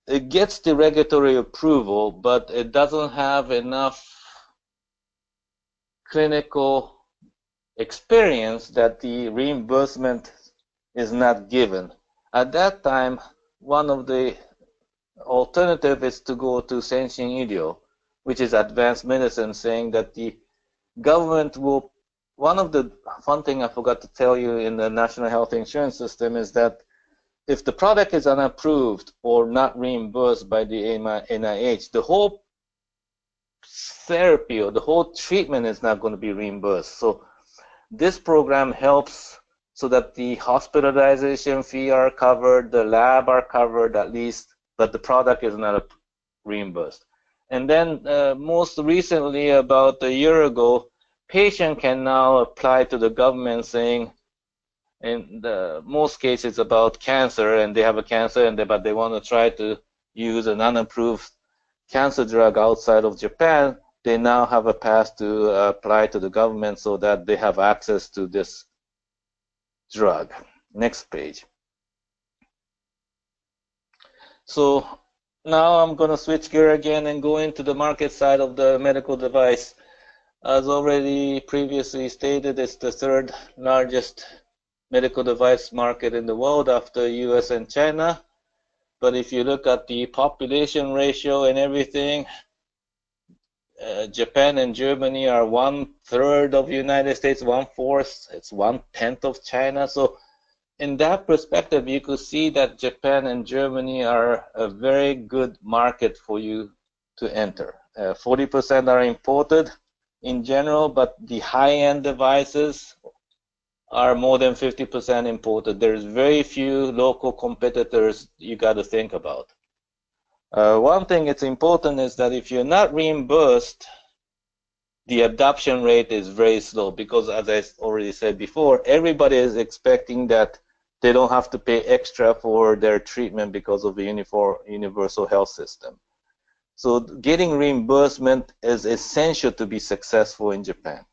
it gets the regulatory approval, but it doesn't have enough clinical experience that the reimbursement is not given. At that time, one of the alternatives is to go to Senshin Idio, which is advanced medicine, saying that the government will one of the fun thing I forgot to tell you in the national health insurance system is that if the product is unapproved or not reimbursed by the NIH, the whole therapy or the whole treatment is not going to be reimbursed. So this program helps so that the hospitalization fee are covered, the lab are covered at least, but the product is not reimbursed. And then most recently, about a year ago, patient can now apply to the government saying, in the most cases about cancer, and they have a cancer, but they want to try to use an unapproved cancer drug outside of Japan. They now have a path to apply to the government so that they have access to this drug. Next page. So now I'm going to switch gear again and go into the market side of the medical device. As already previously stated, it's the third largest medical device market in the world after US and China. But if you look at the population ratio and everything, Japan and Germany are 1/3 of the United States, 1/4. It's 1/10 of China. So in that perspective, you could see that Japan and Germany are a very good market for you to enter. 40% are imported in general, but the high-end devices are more than 50% imported. There's very few local competitors you got to think about. One thing that's important is that if you're not reimbursed, the adoption rate is very slow because, as I already said before, everybody is expecting that they don't have to pay extra for their treatment because of the universal health system. So getting reimbursement is essential to be successful in Japan.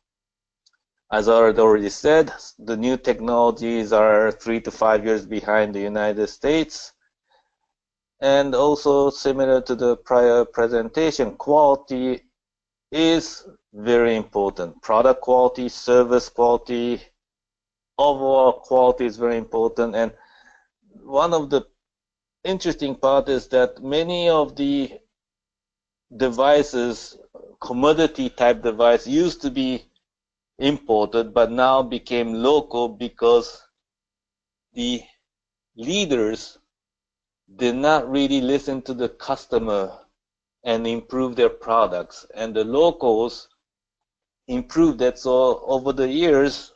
As I already said, the new technologies are 3 to 5 years behind the United States. And also, similar to the prior presentation, quality is very important. Product quality, service quality, overall quality is very important. And one of the interesting part is that many of the devices, commodity type device, used to be imported but now became local because the leaders did not really listen to the customer and improve their products, and the locals improved that. So over the years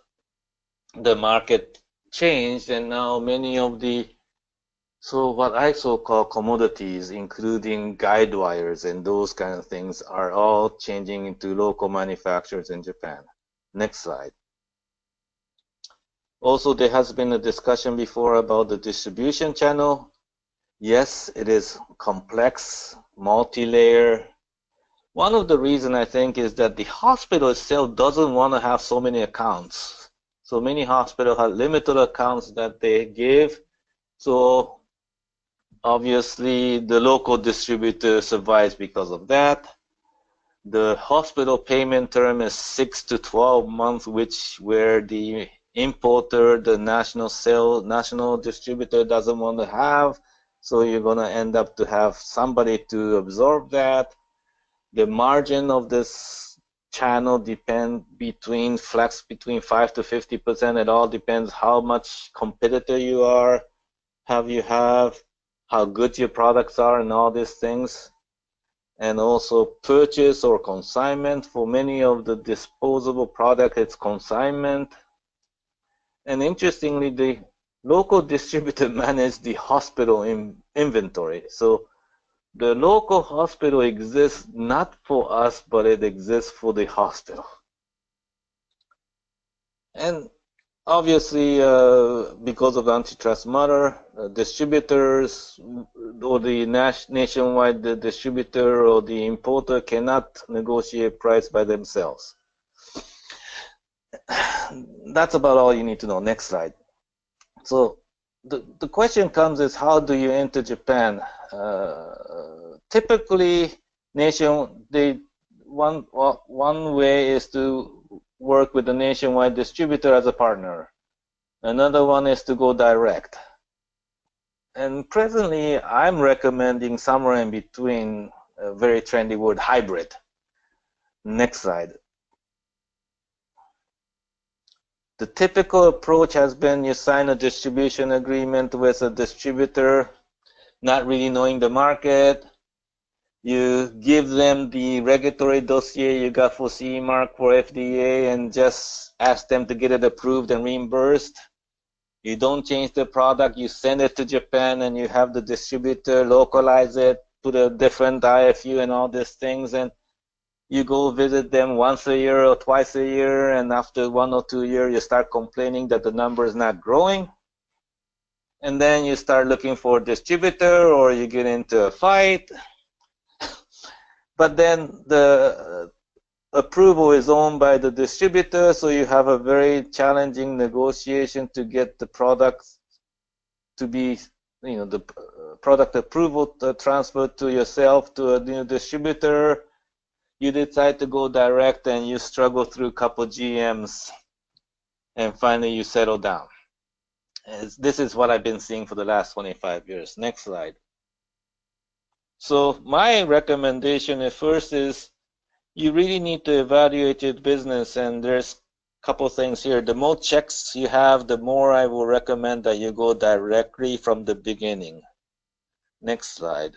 the market changed, and now many of the what I call commodities, including guide wires and those kind of things, are all changing into local manufacturers in Japan. Next slide. Also, there has been a discussion before about the distribution channel. Yes, it is complex, multi-layer. One of the reasons I think is that the hospital itself doesn't want to have so many accounts. So many hospitals have limited accounts that they give. So obviously the local distributor survives because of that. The hospital payment term is 6 to 12 months, where the importer, the national distributor doesn't want to have. So you're going to end up to have somebody to absorb that. The margin of this channel flex between 5 to 50%. It all depends how much competitor you are, how good your products are, and all these things. And also purchase or consignment. For many of the disposable products, it's consignment. And interestingly, the local distributor manages the hospital inventory. So the local hospital exists not for us, but it exists for the hospital. And obviously, because of the antitrust matter, distributors or the nationwide distributor or the importer cannot negotiate price by themselves. That's about all you need to know. Next slide. So the question comes is, how do you enter Japan? Typically, one way is to work with a nationwide distributor as a partner. Another one is to go direct. And presently, I'm recommending somewhere in between, a very trendy word, hybrid. Next slide. The typical approach has been you sign a distribution agreement with a distributor, not really knowing the market. You give them the regulatory dossier you got for CE mark for FDA and just ask them to get it approved and reimbursed. You don't change the product, you send it to Japan and you have the distributor localize it, put a different IFU and all these things, and you go visit them once a year or twice a year, and after 1 or 2 years you start complaining that the number is not growing, and then you start looking for a distributor or you get into a fight. But then the approval is owned by the distributor, so you have a very challenging negotiation to get the product to be, the product approval transferred to yourself to a new distributor. You decide to go direct and you struggle through a couple GMs and finally you settle down. This is what I've been seeing for the last 25 years. Next slide. So my recommendation at first is you really need to evaluate your business, and there's a couple things here. The more checks you have, the more I will recommend that you go directly from the beginning. Next slide.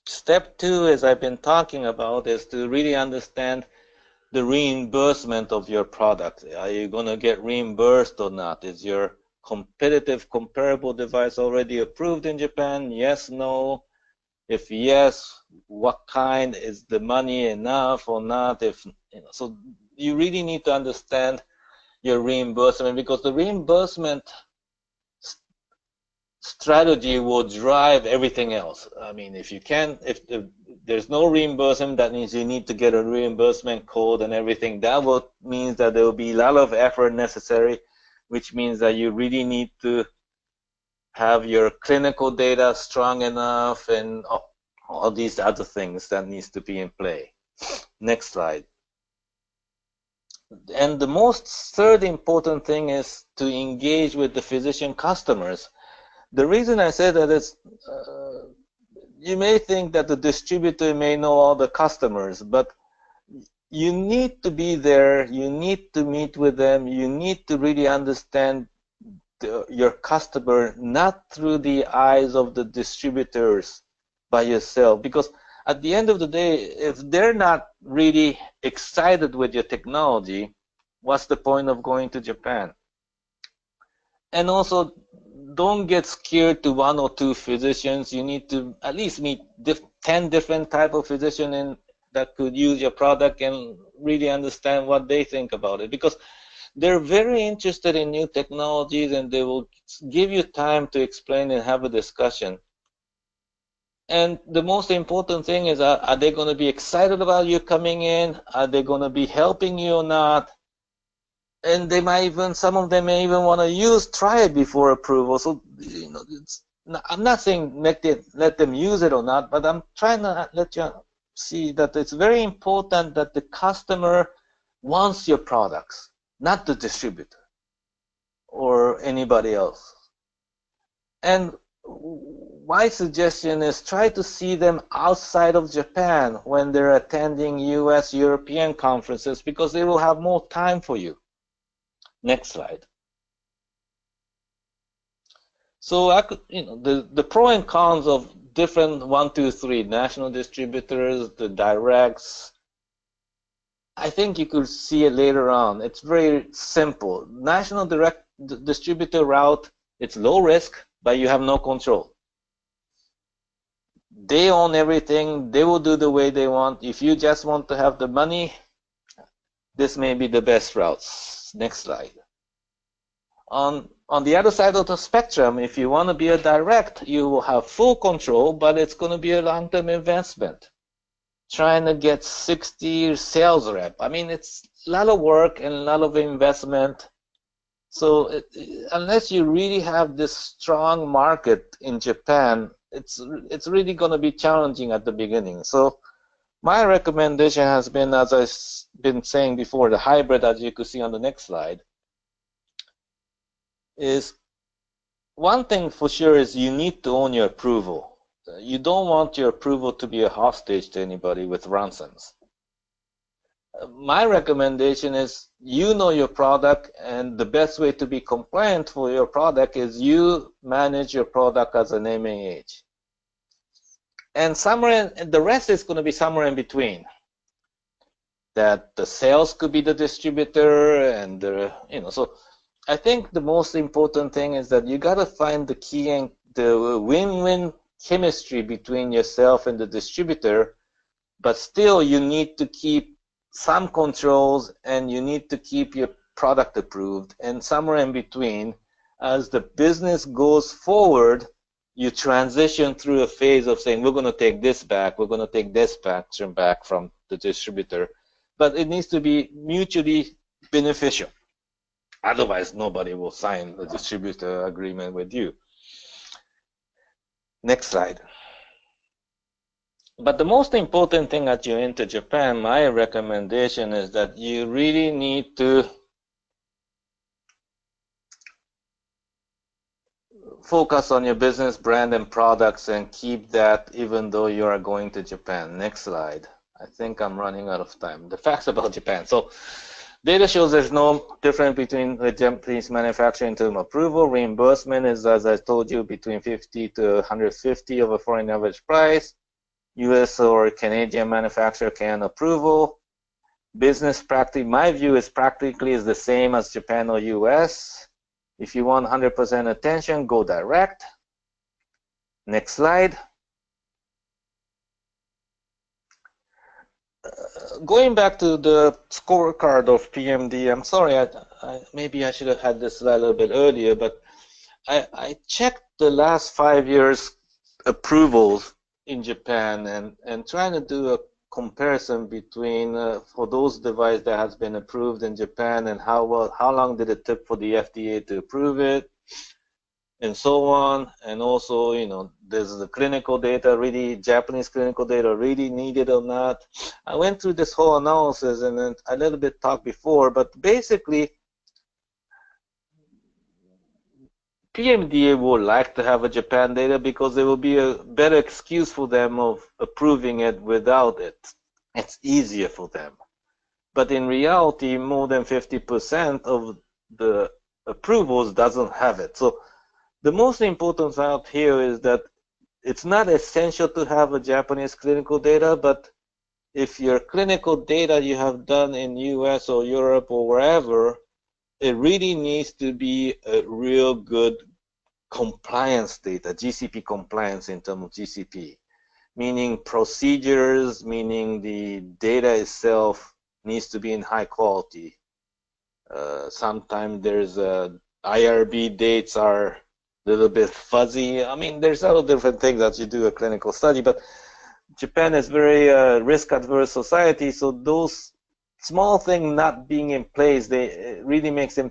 Step 2, as I've been talking about, is to really understand the reimbursement of your product. Are you going to get reimbursed or not? Is your competitive comparable device already approved in Japan? Yes, no. If yes, what kind? Is the money enough or not? So you really need to understand your reimbursement, because the reimbursement strategy will drive everything else. I mean, if there's no reimbursement, that means you need to get a reimbursement code and everything. That means that there will be a lot of effort necessary, which means that you really need to have your clinical data strong enough and all these other things that needs to be in play. Next slide. And the third important thing is to engage with the physician customers. The reason I say that is, you may think that the distributor may know all the customers, but you need to be there, you need to meet with them, you need to really understand your customer, not through the eyes of the distributors by yourself, because at the end of the day, if they're not really excited with your technology, what's the point of going to Japan? And also, don't get scared to 1 or 2 physicians. You need to at least meet 10 different type of physicians that could use your product and really understand what they think about it, because they're very interested in new technologies and they will give you time to explain and have a discussion. And the most important thing is, are they going to be excited about you coming in? Are they going to be helping you or not? And they might even, some of them may even want to try it before approval. So, I'm not saying let them use it or not, but I'm trying to let you see that it's very important that the customer wants your products, not the distributor or anybody else. And my suggestion is try to see them outside of Japan when they're attending US, European conferences, because they will have more time for you. Next slide. So the pro and cons of different 1, 2, 3 national distributors, the directs. I think you could see it later on. It's very simple. National direct distributor route, it's low risk, but you have no control. They own everything. They will do the way they want. If you just want to have the money, this may be the best routes. Next slide. On the other side of the spectrum, if you want to be a direct, you will have full control, but it's going to be a long-term investment. Trying to get 60 sales rep. I mean, it's a lot of work and a lot of investment. So unless you really have this strong market in Japan, it's really going to be challenging at the beginning. So my recommendation has been, as I've been saying before, the hybrid, as you could see on the next slide, is one thing for sure is you need to own your approval. You don't want your approval to be a hostage to anybody with ransoms. my recommendation is you know your product, and the best way to be compliant for your product is you manage your product as an MAH. And the rest is going to be somewhere in between. That the sales could be the distributor, and so I think the most important thing is that you got to find the key and the win-win chemistry between yourself and the distributor, but still you need to keep some controls and you need to keep your product approved, and somewhere in between, as the business goes forward, you transition through a phase of saying, we're going to take this back, we're going to take this fraction back from the distributor, but it needs to be mutually beneficial. Otherwise, nobody will sign a distributor agreement with you. Next slide. But the most important thing as you enter Japan, my recommendation is that you really need to focus on your business, brand, and products, and keep that even though you are going to Japan. Next slide. I think I'm running out of time. The facts about Japan. So data shows there's no difference between the Japanese manufacturer in terms of approval. Reimbursement is, as I told you, between 50 to 150 of a foreign average price. US or Canadian manufacturer can approval. Business practice, my view is practically is the same as Japan or US. If you want 100% attention, go direct. Next slide. Going back to the scorecard of PMD, I'm sorry, maybe I should have had this slide a little bit earlier, but I checked the last 5 years approvals in Japan and trying to do a comparison between for those devices that has been approved in Japan and how long did it take for the FDA to approve it, and so on. And also, there's the clinical data, really Japanese clinical data really needed or not. I went through this whole analysis and then a little bit talked before, but basically PMDA would like to have a Japan data because there will be a better excuse for them of approving it without it. It's easier for them. But in reality, more than 50% of the approvals doesn't have it. So the most important out here is that it's not essential to have a Japanese clinical data, but if your clinical data you have done in US or Europe or wherever, it really needs to be a real good compliance data, GCP compliance in terms of GCP, meaning procedures, meaning the data itself needs to be in high quality. Sometimes there's IRB dates are a little bit fuzzy. I mean, there's all different things that you do a clinical study, but Japan is very risk-adverse society, so those small things not being in place, it really makes them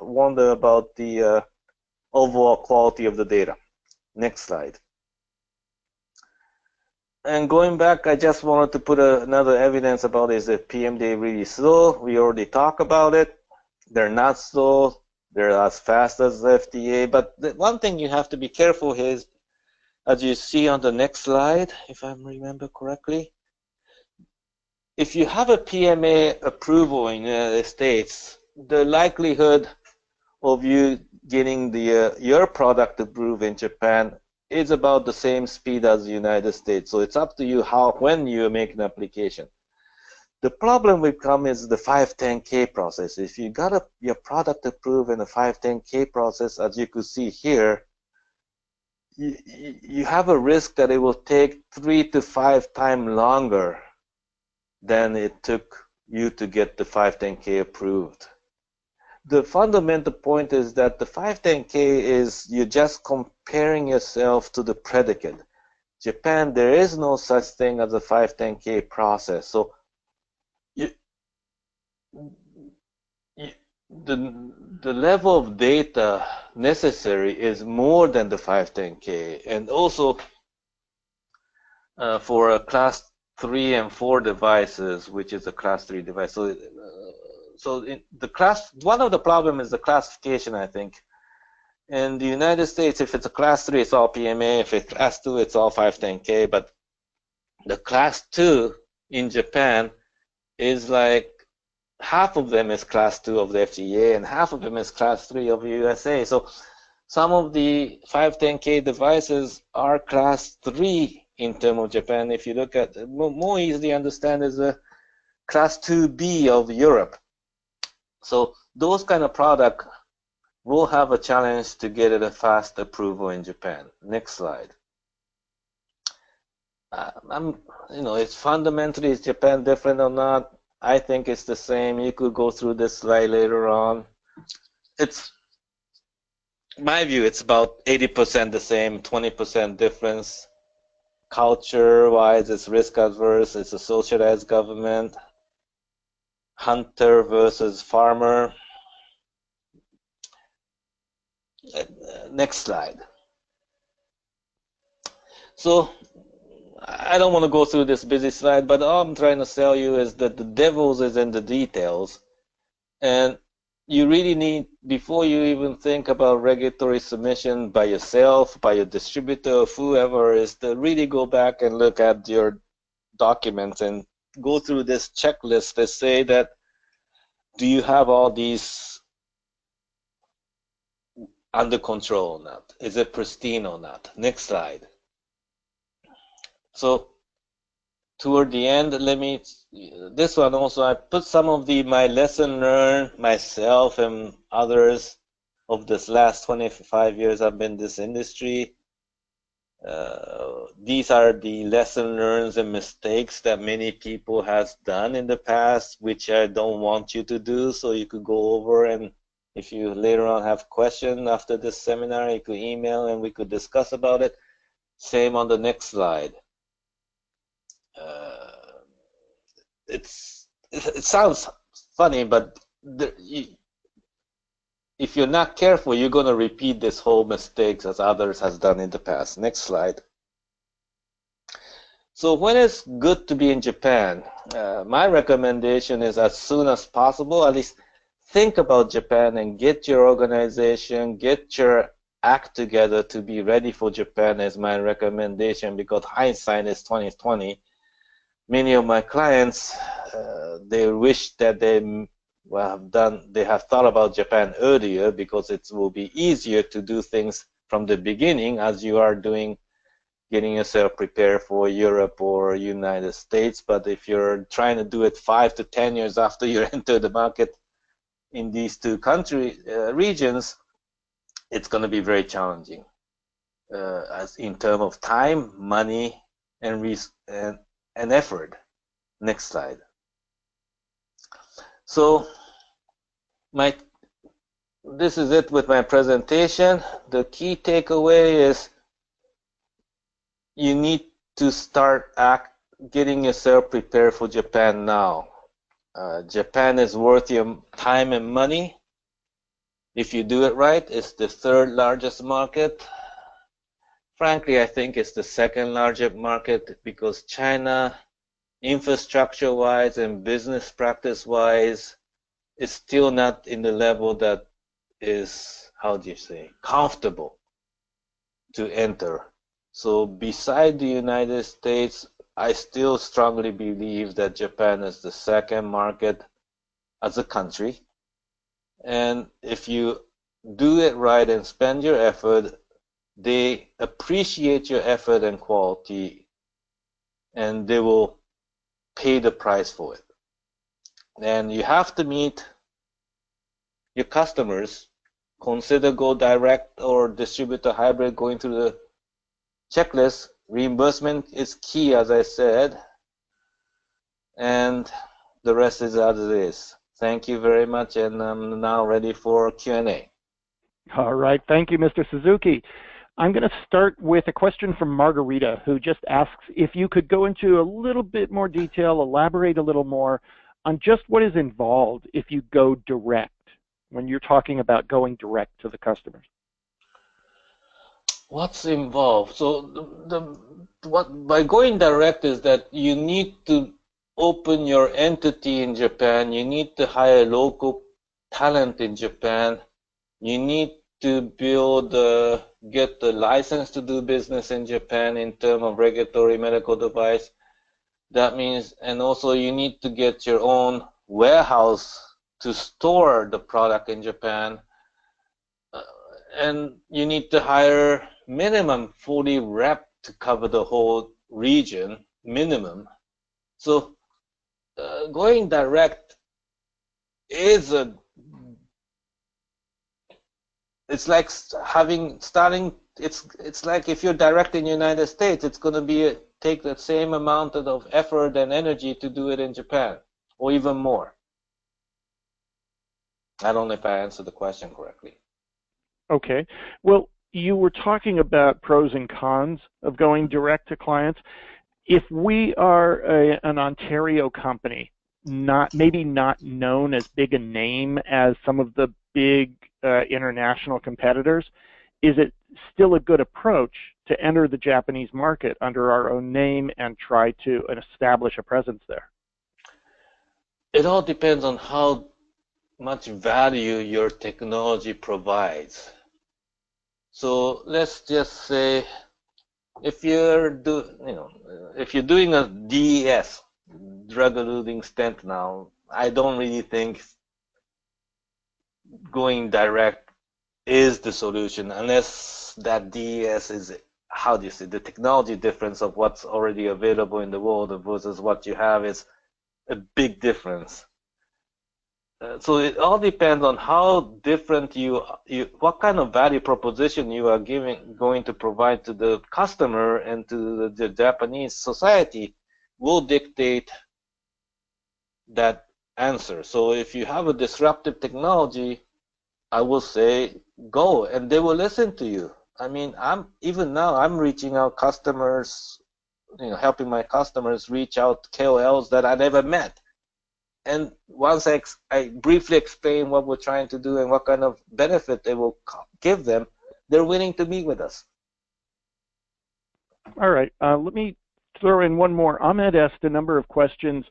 wonder about the overall quality of the data. Next slide. And going back, I just wanted to put another evidence about is that PMDA really slow. We already talked about it. They're not slow. They're as fast as the FDA. But the one thing you have to be careful is, as you see on the next slide, if I remember correctly, if you have a PMA approval in the United States, the likelihood of you getting your product approved in Japan is about the same speed as the United States. So it's up to you when you make an application. The problem will come is the 510K process. If you got your product approved in the 510K process, as you could see here, you have a risk that it will take 3 to 5 times longer than it took you to get the 510K approved. The fundamental point is that the 510K is you're just comparing yourself to the predicate. Japan, there is no such thing as a 510K process. So the level of data necessary is more than the 510K, and also for a class 3 and 4 devices, which is a class 3 device. So one of the problems is the classification, I think. In the United States, if it's a class 3, it's all PMA. If it's class 2, it's all 510K. But the class 2 in Japan is like half of them is class 2 of the FDA and half of them is class 3 of the USA. So some of the 510K devices are class 3 in terms of Japan. If you look at more easily understand is a class 2B of Europe. So those kind of product will have a challenge to get it a fast approval in Japan. Next slide. It's fundamentally, is Japan different or not? I think it's the same. You could go through this slide later on. It's my view, it's about 80% the same, 20% difference. Culture-wise, it's risk adverse, it's a socialized government. Hunter versus farmer. Next slide. So I don't want to go through this busy slide, but all I'm trying to tell you is that the devil is in the details. And you really need, before you even think about regulatory submission by yourself, by your distributor, or whoever, is to really go back and look at your documents and go through this checklist to say that, do you have all these under control or not? Is it pristine or not? Next slide. So toward the end, this one also, I put some of my lesson learned myself and others of this last 25 years I've been in this industry. These are the lesson learned and mistakes that many people has done in the past, which I don't want you to do. So you could go over, and if you later on have questions after this seminar, you could email and we could discuss about it. Same on the next slide. It sounds funny, but if you're not careful, you're going to repeat this whole mistakes as others has done in the past. Next slide. So when it's good to be in Japan, my recommendation is as soon as possible, at least think about Japan and get your organization, get your act together to be ready for Japan is my recommendation, because hindsight is 2020. Many of my clients, they wish that they have thought about Japan earlier, because it will be easier to do things from the beginning as you are getting yourself prepared for Europe or United States. But if you're trying to do it 5 to 10 years after you enter the market in these two regions, it's going to be very challenging as in terms of time, money, and effort. Next slide. So this is it with my presentation. The key takeaway is you need to start getting yourself prepared for Japan now. Japan is worth your time and money. If you do it right, it's the third largest market. Frankly, I think it's the second largest market, because China, infrastructure-wise and business practice-wise, is still not in the level that is, how do you say, comfortable to enter. So beside the United States, I still strongly believe that Japan is the second market as a country. And if you do it right and spend your effort, they appreciate your effort and quality, and they will pay the price for it. And you have to meet your customers. Consider go direct or distributor hybrid, going through the checklist. Reimbursement is key, as I said, and the rest is as it is. Thank you very much, and I'm now ready for Q&A. All right, thank you, Mr. Suzuki. I'm going to start with a question from Margarita, who just asks if you could go into a little bit more detail, elaborate a little more on just what is involved if you go direct, when you're talking about going direct to the customers. What's involved? So by going direct is that you need to open your entity in Japan. You need to hire local talent in Japan. You need to get the license to do business in Japan in terms of regulatory medical device. That means, and also you need to get your own warehouse to store the product in Japan, and you need to hire minimum 40 rep to cover the whole region, minimum. So going direct is it's like it's like if you're direct in the United States, it's going to be take the same amount of effort and energy to do it in Japan, or even more. I don't know if I answered the question correctly. Okay. Well, you were talking about pros and cons of going direct to clients. If we are an Ontario company, maybe not known as big a name as some of the big international competitors, is it still a good approach to enter the Japanese market under our own name and try to establish a presence there? It all depends on how much value your technology provides. So let's just say if you're doing a DES, drug-eluting stent now, I don't really think going direct is the solution unless that DES is, how do you say, the technology difference of what's already available in the world versus what you have is a big difference. So it all depends on how different what kind of value proposition you are going to provide to the customer and to the Japanese society will dictate that answer. So if you have a disruptive technology, I will say go, and they will listen to you. I mean, even now I'm reaching out customers, helping my customers reach out to KOLs that I never met. And once I briefly explain what we're trying to do and what kind of benefit they will give them, they're willing to meet with us. All right. Let me throw in one more. Ahmed asked a number of questions.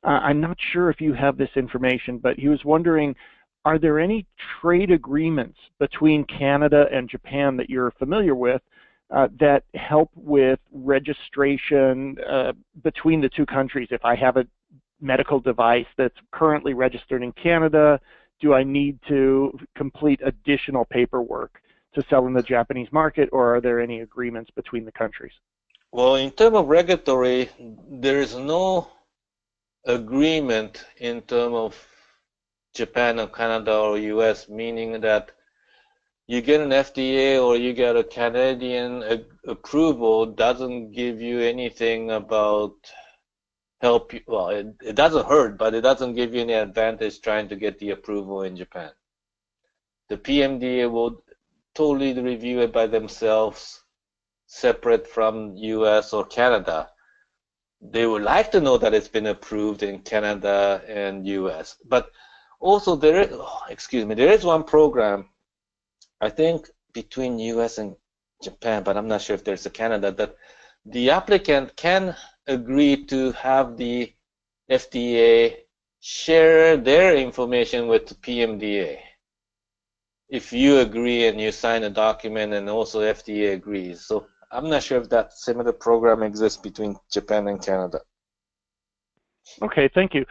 I'm not sure if you have this information, but he was wondering, are there any trade agreements between Canada and Japan that you're familiar with that help with registration between the two countries? If I have a medical device that's currently registered in Canada, do I need to complete additional paperwork to sell in the Japanese market, or are there any agreements between the countries? Well, in terms of regulatory, there is no agreement in terms of Japan or Canada or US, meaning that you get an FDA or you get a Canadian approval doesn't give you anything about help you. Well, it doesn't hurt, but it doesn't give you any advantage trying to get the approval in Japan. The PMDA will totally review it by themselves, separate from US or Canada. They would like to know that it's been approved in Canada and US. But also there is one program, I think between US and Japan, but I'm not sure if there's a Canada, that the applicant can agree to have the FDA share their information with the PMDA. If you agree and you sign a document and also FDA agrees. So I'm not sure if that similar program exists between Japan and Canada. Okay, thank you.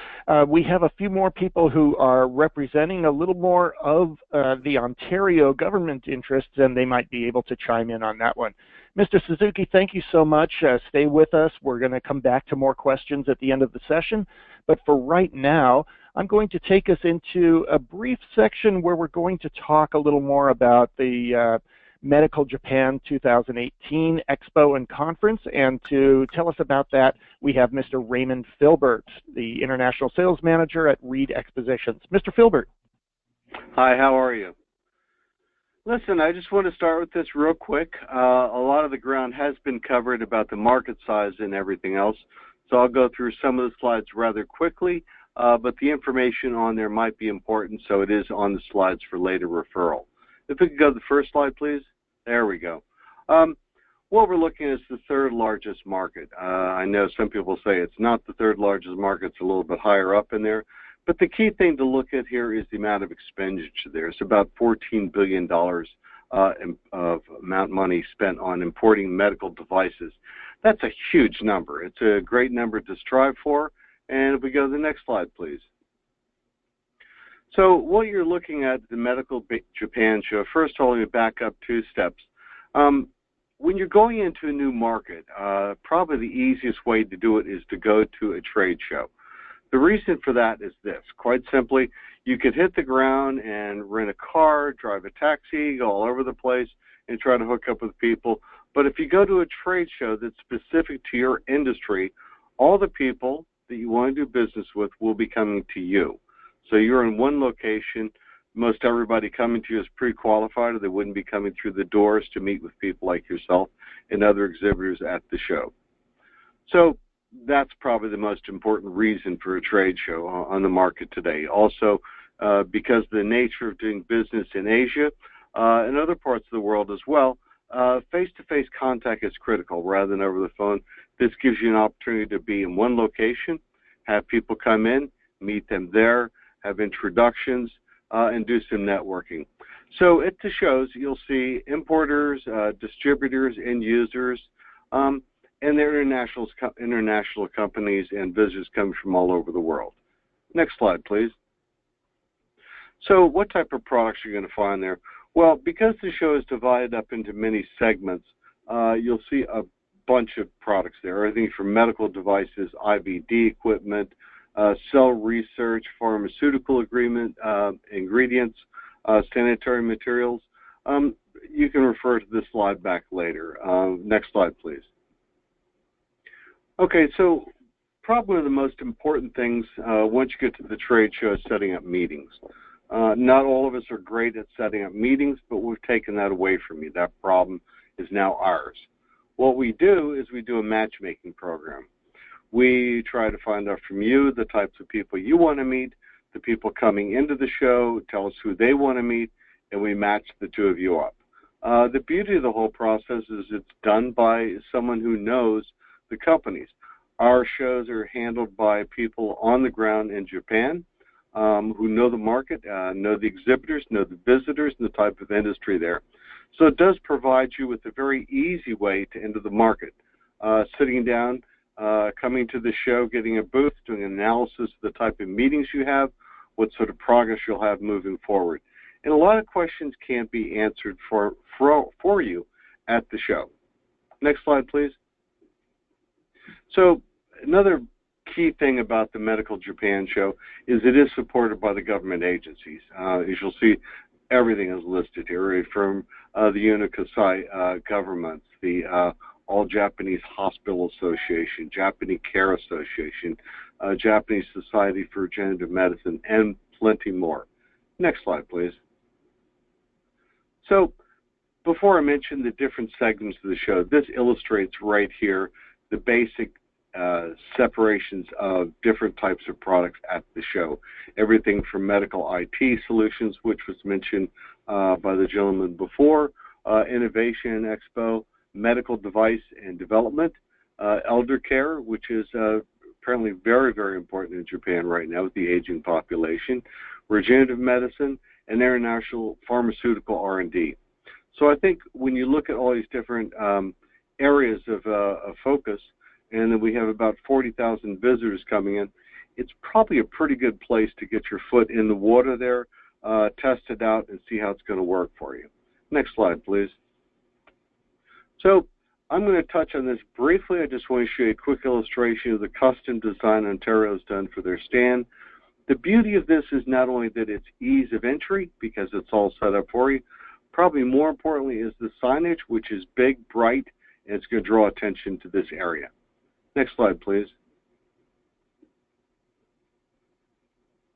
We have a few more people who are representing a little more of the Ontario government interests, and they might be able to chime in on that one. Mr. Suzuki, thank you so much. Stay with us. We're going to come back to more questions at the end of the session. But for right now, I'm going to take us into a brief section where we're going to talk a little more about the Medical Japan 2018 Expo and Conference. And to tell us about that, we have Mr. Raymond Filbert, the International Sales Manager at Reed Expositions. Mr. Filbert. Hi, how are you? Listen, I just want to start with this real quick. A lot of the ground has been covered about the market size and everything else, so I'll go through some of the slides rather quickly, but the information on there might be important, so it is on the slides for later referral. If we could go to the first slide, please. There we go. What we're looking at is the third largest market. I know some people say it's not the third largest market, it's a little bit higher up in there. But the key thing to look at here is the amount of expenditure there. It's about $14 billion of amount of money spent on importing medical devices. That's a huge number. It's a great number to strive for. And if we go to the next slide, please. So while you're looking at the Medical Japan show, first of all, let me back up 2 steps. When you're going into a new market, probably the easiest way to do it is to go to a trade show. The reason for that is this. Quite simply, you could hit the ground and rent a car, drive a taxi, go all over the place, and try to hook up with people. But if you go to a trade show that's specific to your industry, all the people that you want to do business with will be coming to you. So you're in one location. Most everybody coming to you is pre-qualified, or they wouldn't be coming through the doors to meet with people like yourself and other exhibitors at the show. So that's probably the most important reason for a trade show on the market today. Also, because of the nature of doing business in Asia and other parts of the world as well, face-to-face contact is critical rather than over the phone. This gives you an opportunity to be in one location, have people come in, meet them there, have introductions, and do some networking. So at the shows, you'll see importers, distributors, end users, and their international companies and visitors coming from all over the world. Next slide, please. So what type of products are you going to find there? Well, because the show is divided up into many segments, you'll see a bunch of products there, everything from medical devices, IVD equipment, cell research, pharmaceutical ingredients, sanitary materials. You can refer to this slide back later. Next slide, please. Okay, so probably one of the most important things once you get to the trade show is setting up meetings. Not all of us are great at setting up meetings, but we've taken that away from you. That problem is now ours. What we do is we do a matchmaking program. We try to find out from you the types of people you want to meet, the people coming into the show, tell us who they want to meet, and we match the two of you up. The beauty of the whole process is it's done by someone who knows the companies. Our shows are handled by people on the ground in Japan who know the market, know the exhibitors, know the visitors, and the type of industry there. So it does provide you with a very easy way to enter the market. Sitting down, coming to the show, getting a booth, doing an analysis of the type of meetings you have, what sort of progress you'll have moving forward. And a lot of questions can't be answered for you at the show. Next slide, please. So another key thing about the Medical Japan show is it is supported by the government agencies. As you'll see, everything is listed here, right from the Unikasai governments, the All Japanese Hospital Association, Japanese Care Association, Japanese Society for Regenerative Medicine, and plenty more. Next slide, please. So before I mention the different segments of the show, this illustrates right here the basic separations of different types of products at the show. Everything from medical IT solutions, which was mentioned by the gentleman before, Innovation Expo, medical device and development, elder care, which is apparently very, very important in Japan right now with the aging population, regenerative medicine, and international pharmaceutical R&D. So I think when you look at all these different areas of focus, and then we have about 40,000 visitors coming in, it's probably a pretty good place to get your foot in the water there, test it out, and see how it's going to work for you. Next slide, please. So I'm going to touch on this briefly. I just want to show you a quick illustration of the custom design Ontario's done for their stand. The beauty of this is not only that it's ease of entry, because it's all set up for you, probably more importantly is the signage, which is big, bright, and it's going to draw attention to this area. Next slide, please.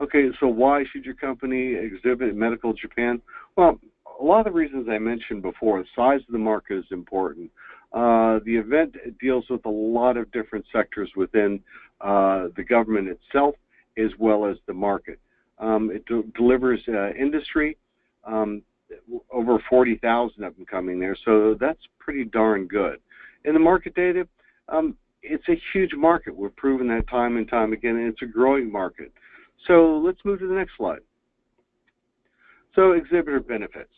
Okay, so why should your company exhibit in Medical Japan? Well, a lot of the reasons I mentioned before, the size of the market is important. The event deals with a lot of different sectors within the government itself, as well as the market. It delivers industry, over 40,000 of them coming there, so that's pretty darn good. In the market data, it's a huge market. We've proven that time and time again, and it's a growing market. So let's move to the next slide. So exhibitor benefits.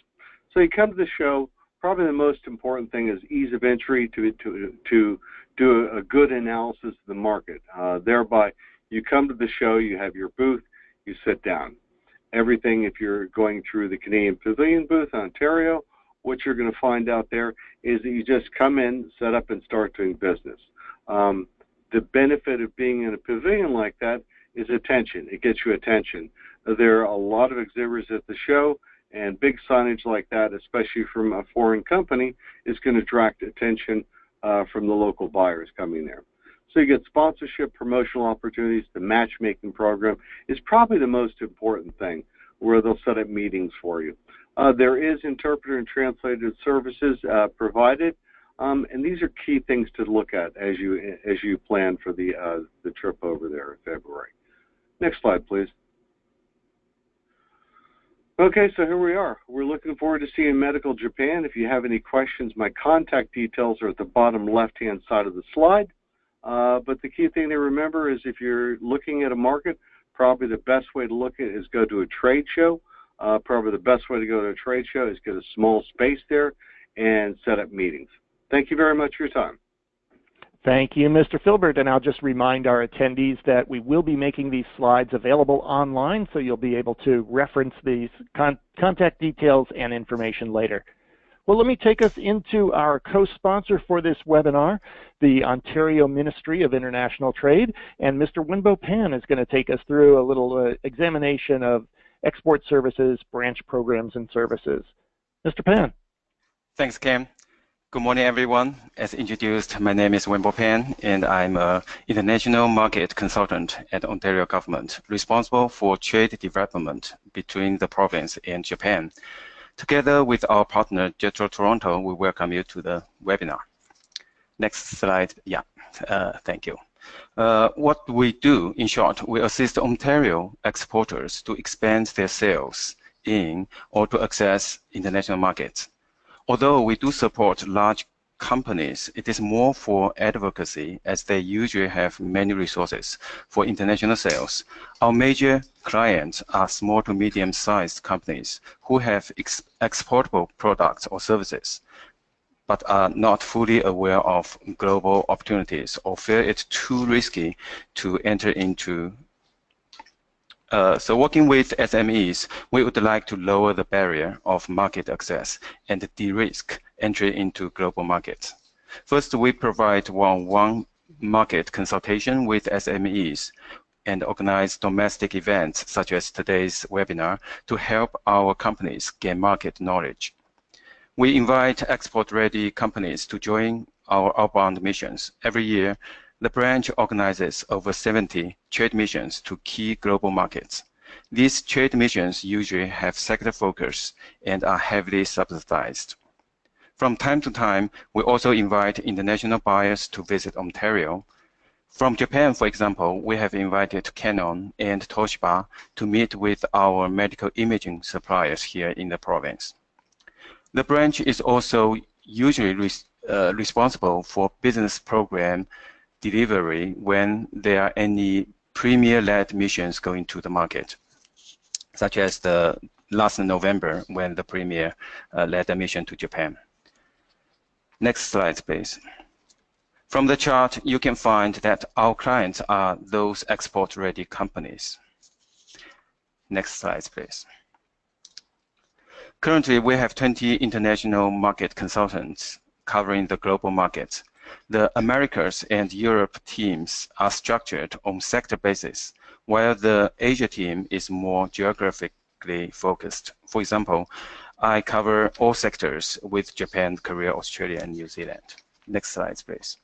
So you come to the show, probably the most important thing is ease of entry to do a good analysis of the market. Thereby, you come to the show, you have your booth, you sit down. Everything, if you're going through the Canadian Pavilion booth in Ontario, what you're going to find out there is that you just come in, set up, and start doing business. The benefit of being in a pavilion like that is attention. It gets you attention. There are a lot of exhibitors at the show, and big signage like that, especially from a foreign company, is going to attract attention from the local buyers coming there. So you get sponsorship, promotional opportunities. The matchmaking program is probably the most important thing, where they'll set up meetings for you. There is interpreter and translated services provided, and these are key things to look at as you plan for the trip over there in February. Next slide, please. Okay, so here we are. We're looking forward to seeing Medical Japan. If you have any questions, my contact details are at the bottom left-hand side of the slide. But the key thing to remember is if you're looking at a market, probably the best way to look at it is go to a trade show. Probably the best way to go to a trade show is get a small space there and set up meetings. Thank you very much for your time. Thank you, Mr. Filbert, and I'll just remind our attendees that we will be making these slides available online, so you'll be able to reference these contact details and information later. Well, let me take us into our co-sponsor for this webinar, the Ontario Ministry of International Trade, and Mr. Wenbo Pan is going to take us through a little examination of export services, branch programs, and services. Mr. Pan. Thanks, Cam. Good morning, everyone. As introduced, my name is Wenbo Pan, and I'm an international market consultant at the Ontario government, responsible for trade development between the province and Japan. Together with our partner, JETRO Toronto, we welcome you to the webinar. Next slide. Yeah, thank you. What we do, in short, we assist Ontario exporters to expand their sales in or to access international markets. Although we do support large companies, it is more for advocacy, as they usually have many resources for international sales. Our major clients are small to medium-sized companies who have exportable products or services, but are not fully aware of global opportunities or feel it too risky to enter into. So working with SMEs, we would like to lower the barrier of market access and de-risk entry into global markets. First, we provide one-on-one market consultation with SMEs and organize domestic events such as today's webinar to help our companies gain market knowledge. We invite export-ready companies to join our outbound missions. Every year, the branch organizes over 70 trade missions to key global markets. These trade missions usually have sector focus and are heavily subsidized. From time to time, we also invite international buyers to visit Ontario. From Japan, for example, we have invited Canon and Toshiba to meet with our medical imaging suppliers here in the province. The branch is also usually responsible for business program delivery when there are any premier-led missions going to the market, such as the last November when the premier led a mission to Japan. Next slide, please. From the chart, you can find that our clients are those export-ready companies. Next slide, please. Currently, we have 20 international market consultants covering the global markets. The Americas and Europe teams are structured on sector basis, while the Asia team is more geographically focused. For example, I cover all sectors with Japan, Korea, Australia, and New Zealand. Next slide, please.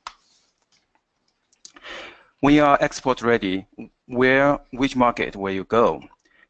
When you are export ready, which market will you go?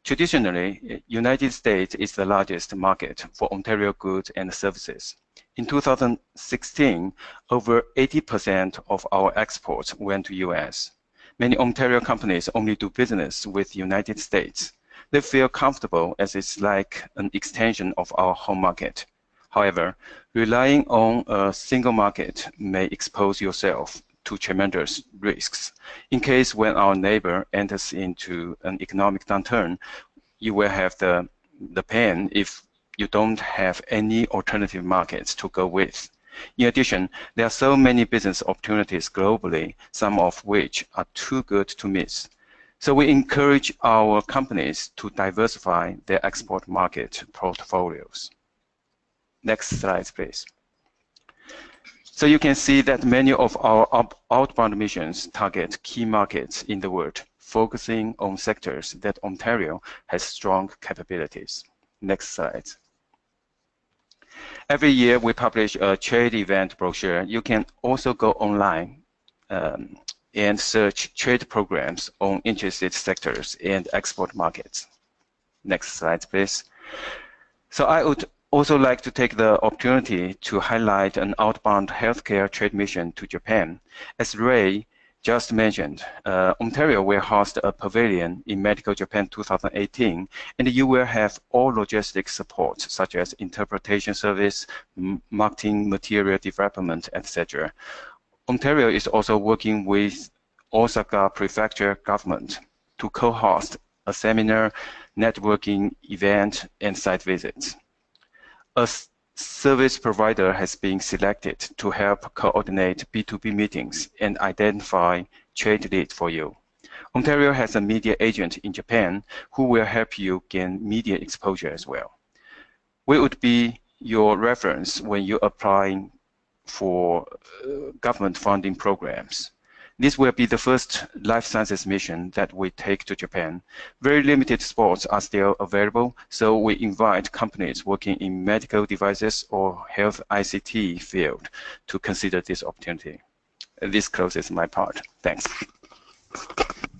Traditionally, United States is the largest market for Ontario goods and services. In 2016, over 80% of our exports went to US. Many Ontario companies only do business with United States. They feel comfortable as it's like an extension of our home market. However, relying on a single market may expose yourself to tremendous risks. In case when our neighbor enters into an economic downturn, you will have the pain if you don't have any alternative markets to go with. In addition, there are so many business opportunities globally, some of which are too good to miss. So we encourage our companies to diversify their export market portfolios. Next slide, please. So you can see that many of our outbound missions target key markets in the world, focusing on sectors that Ontario has strong capabilities. Next slide. Every year we publish a trade event brochure. You can also go online and search trade programs on interested sectors and export markets. Next slide, please. So I would also like to take the opportunity to highlight an outbound healthcare trade mission to Japan. As Ray just mentioned, Ontario will host a pavilion in Medical Japan 2018, and you will have all logistic support, such as interpretation service, marketing material development, etc. Ontario is also working with Osaka Prefecture government to co-host a seminar, networking event, and site visits. A service provider has been selected to help coordinate B2B meetings and identify trade leads for you. Ontario has a media agent in Japan who will help you gain media exposure as well. We would be your reference when you're applying for government funding programs. This will be the first life sciences mission that we take to Japan. Very limited spots are still available, so we invite companies working in medical devices or health ICT field to consider this opportunity. This closes my part. Thanks.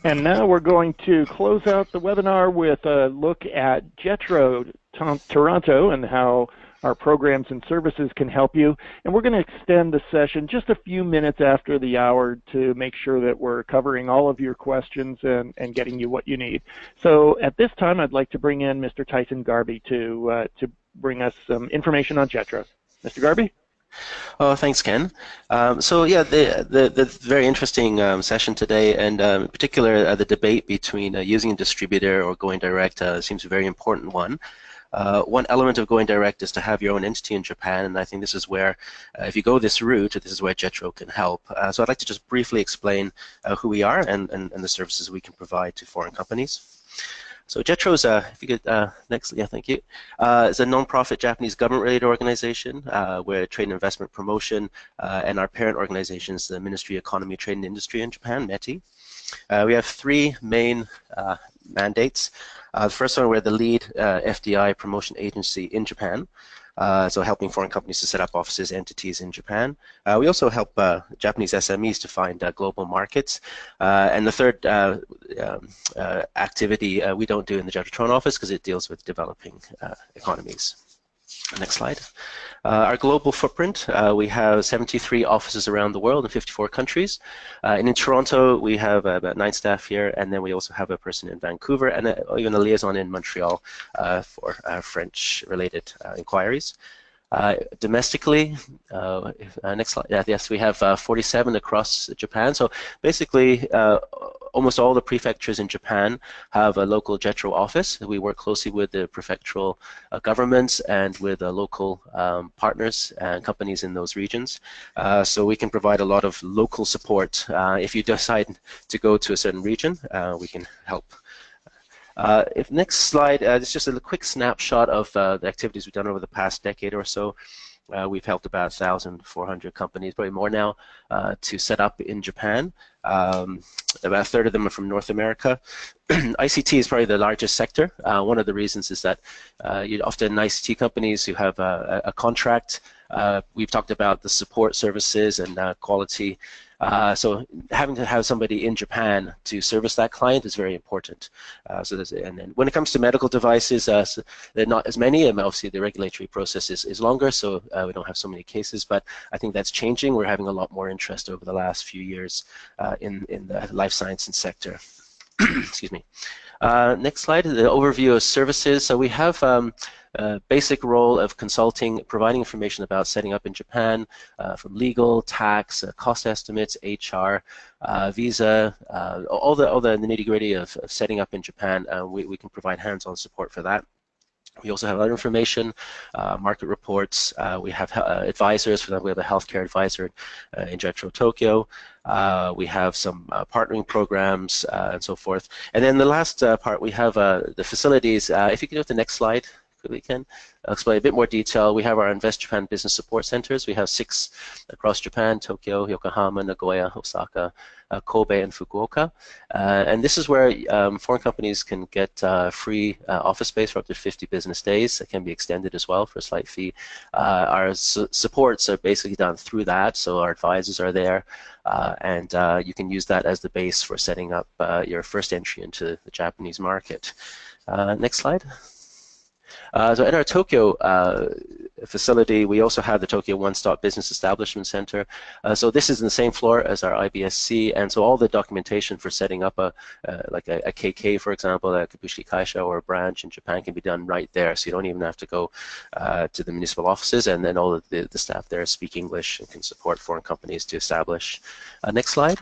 And now we're going to close out the webinar with a look at JETRO Toronto and how our programs and services can help you. And we're going to extend the session just a few minutes after the hour to make sure that we're covering all of your questions and getting you what you need. So at this time, I'd like to bring in Mr. Tyson Garby to bring us some information on JETRO. Mr. Garby? Oh, thanks, Ken. So yeah, the very interesting session today, and in particular the debate between using a distributor or going direct seems a very important one. One element of going direct is to have your own entity in Japan, and I think this is where, if you go this route, this is where JETRO can help. So I'd like to just briefly explain who we are and the services we can provide to foreign companies. So JETRO is if you could, next, yeah, thank you. It's a non-profit Japanese government-related organization. We're trade and investment promotion, and our parent organization is the Ministry of Economy, Trade and Industry in Japan, METI. We have three main mandates. The first one, we're the lead FDI promotion agency in Japan, so helping foreign companies to set up offices, entities in Japan. We also help Japanese SMEs to find global markets. And the third activity we don't do in the JETRO Toronto office because it deals with developing economies. Next slide. Our global footprint, we have 73 offices around the world in 54 countries. And in Toronto, we have about 9 staff here, and then we also have a person in Vancouver and even a liaison in Montreal for French-related inquiries. Domestically, next slide. Yes, we have 47 across Japan. So basically, almost all the prefectures in Japan have a local JETRO office. We work closely with the prefectural governments and with local partners and companies in those regions. So we can provide a lot of local support. If you decide to go to a certain region, we can help. If next slide, it's just a quick snapshot of the activities we've done over the past decade or so. We've helped about 1,400 companies, probably more now, to set up in Japan. About a third of them are from North America. ICT is probably the largest sector. One of the reasons is that often ICT companies who have a contract, we've talked about the support services and quality. So having to have somebody in Japan to service that client is very important. And then when it comes to medical devices, there are not as many, and obviously the regulatory process is longer, so we don't have so many cases, but I think that's changing. We're having a lot more interest over the last few years in the life sciences sector. Excuse me. Next slide, the overview of services. So we have basic role of consulting, providing information about setting up in Japan, from legal, tax, cost estimates, HR, visa, all the nitty-gritty of setting up in Japan. We can provide hands-on support for that. We also have other information, market reports. We have advisors. For example, we have a healthcare advisor in JETRO Tokyo. We have some partnering programs and so forth. And then the last part, we have the facilities. If you can go to the next slide, quickly, Ken. I'll explain a bit more detail. We have our Invest Japan Business Support Centers. We have 6 across Japan: Tokyo, Yokohama, Nagoya, Osaka, Kobe, and Fukuoka. And this is where foreign companies can get free office space for up to 50 business days. It can be extended as well for a slight fee. Our supports are basically done through that, so our advisors are there, and you can use that as the base for setting up your first entry into the Japanese market. Next slide. So at our Tokyo facility, we also have the Tokyo One-Stop Business Establishment Center. So this is in the same floor as our IBSC, and so all the documentation for setting up like a KK, for example, a Kabushiki Kaisha or a branch in Japan can be done right there. So you don't even have to go to the municipal offices, and then all of the staff there speak English and can support foreign companies to establish. Next slide.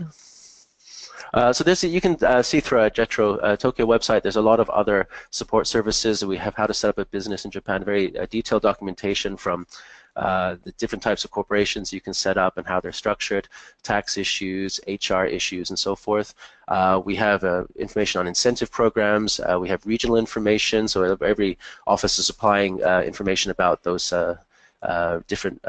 So this, you can see through our JETRO Tokyo website, there's a lot of other support services. We have how to set up a business in Japan, very detailed documentation from the different types of corporations you can set up and how they're structured, tax issues, HR issues, and so forth. We have information on incentive programs. We have regional information, so every office is supplying information about those different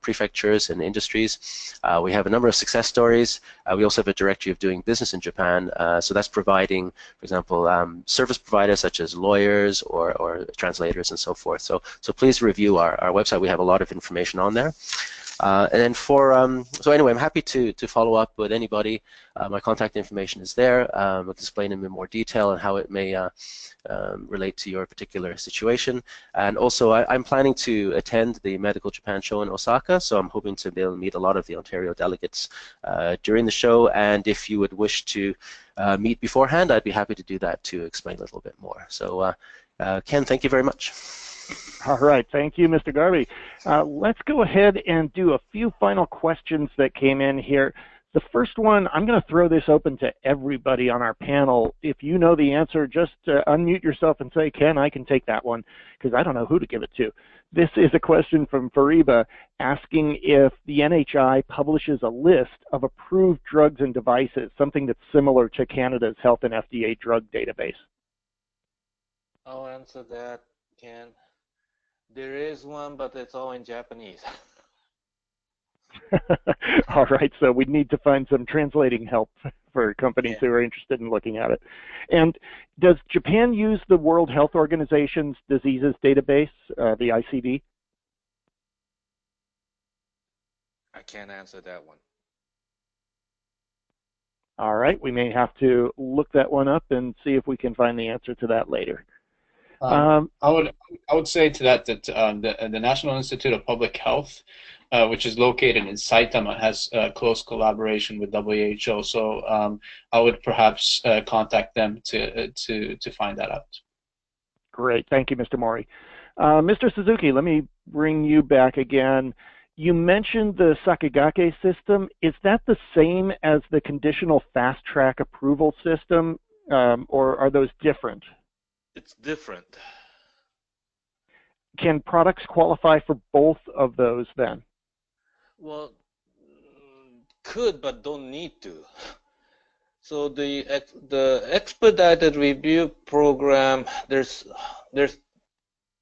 prefectures and industries. We have a number of success stories. We also have a directory of doing business in Japan. So that's providing, for example, service providers such as lawyers or translators and so forth. So please review our website. We have a lot of information on there. And then so anyway, I'm happy to follow up with anybody. My contact information is there. I'll explain in more detail on how it may relate to your particular situation. And also, I'm planning to attend the Medical Japan show in Osaka, so I'm hoping to be able to meet a lot of the Ontario delegates during the show. And if you would wish to meet beforehand, I'd be happy to do that to explain a little bit more. So, Ken, thank you very much. All right, thank you, Mr. Garvey. Let's go ahead and do a few final questions that came in here. The first one, I'm going to throw this open to everybody on our panel. If you know the answer, just unmute yourself and say, Ken, I can take that one, because I don't know who to give it to. This is a question from Fariba asking if the NHI publishes a list of approved drugs and devices, something that's similar to Canada's Health and FDA drug database. I'll answer that, Ken. There is one, but it's all in Japanese. All right, so we need to find some translating help for companies who are interested in looking at it. And does Japan use the World Health Organization's diseases database, the ICD? I can't answer that one. All right, we may have to look that one up and see if we can find the answer to that later. I would say to that the National Institute of Public Health, which is located in Saitama, has close collaboration with WHO. So I would perhaps contact them to find that out. Great, thank you, Mr. Mori. Mr. Suzuki, let me bring you back again. You mentioned the Sakigake system. Is that the same as the conditional fast track approval system, or are those different? It's different. Can products qualify for both of those then? Well, could, but don't need to. So the expedited review program, there's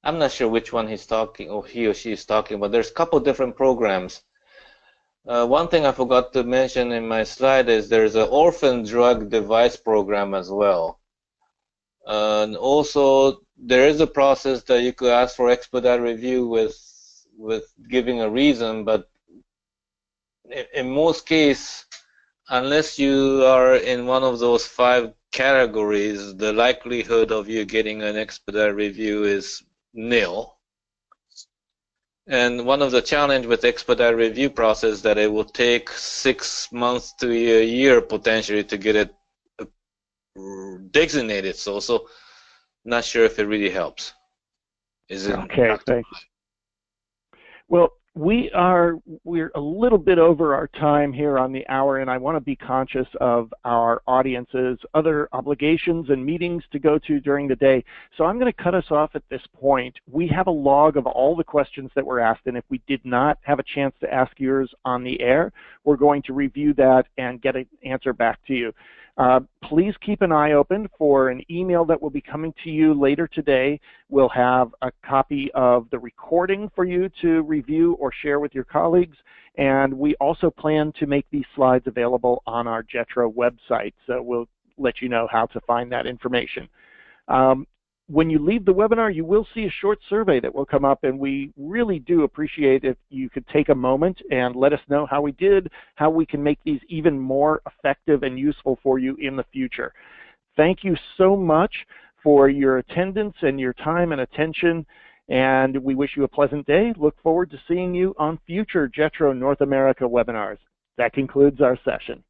I'm not sure which one he's talking, or he or she is talking, but there's a couple different programs. One thing I forgot to mention in my slide is there's an orphan drug device program as well. And also, there is a process that you could ask for expedited review with giving a reason, but in most cases, unless you are in one of those 5 categories, the likelihood of you getting an expedited review is nil. And one of the challenge with expedited review process is that it will take 6 months to a year potentially to get it designated. So not sure if it really helps. Is it? Okay, thanks. Well, We're a little bit over our time here on the hour, and I want to be conscious of our audience's other obligations and meetings to go to during the day. So I'm going to cut us off at this point. We have a log of all the questions that were asked, and if we did not have a chance to ask yours on the air, we're going to review that and get an answer back to you. Please keep an eye open for an email that will be coming to you later today. We'll have a copy of the recording for you to review or share with your colleagues, and we also plan to make these slides available on our JETRO website, so we'll let you know how to find that information. When you leave the webinar, you will see a short survey that will come up, and we really do appreciate if you could take a moment and let us know how we did, how we can make these even more effective and useful for you in the future. Thank you so much for your attendance and your time and attention, and we wish you a pleasant day. Look forward to seeing you on future JETRO North America webinars. That concludes our session.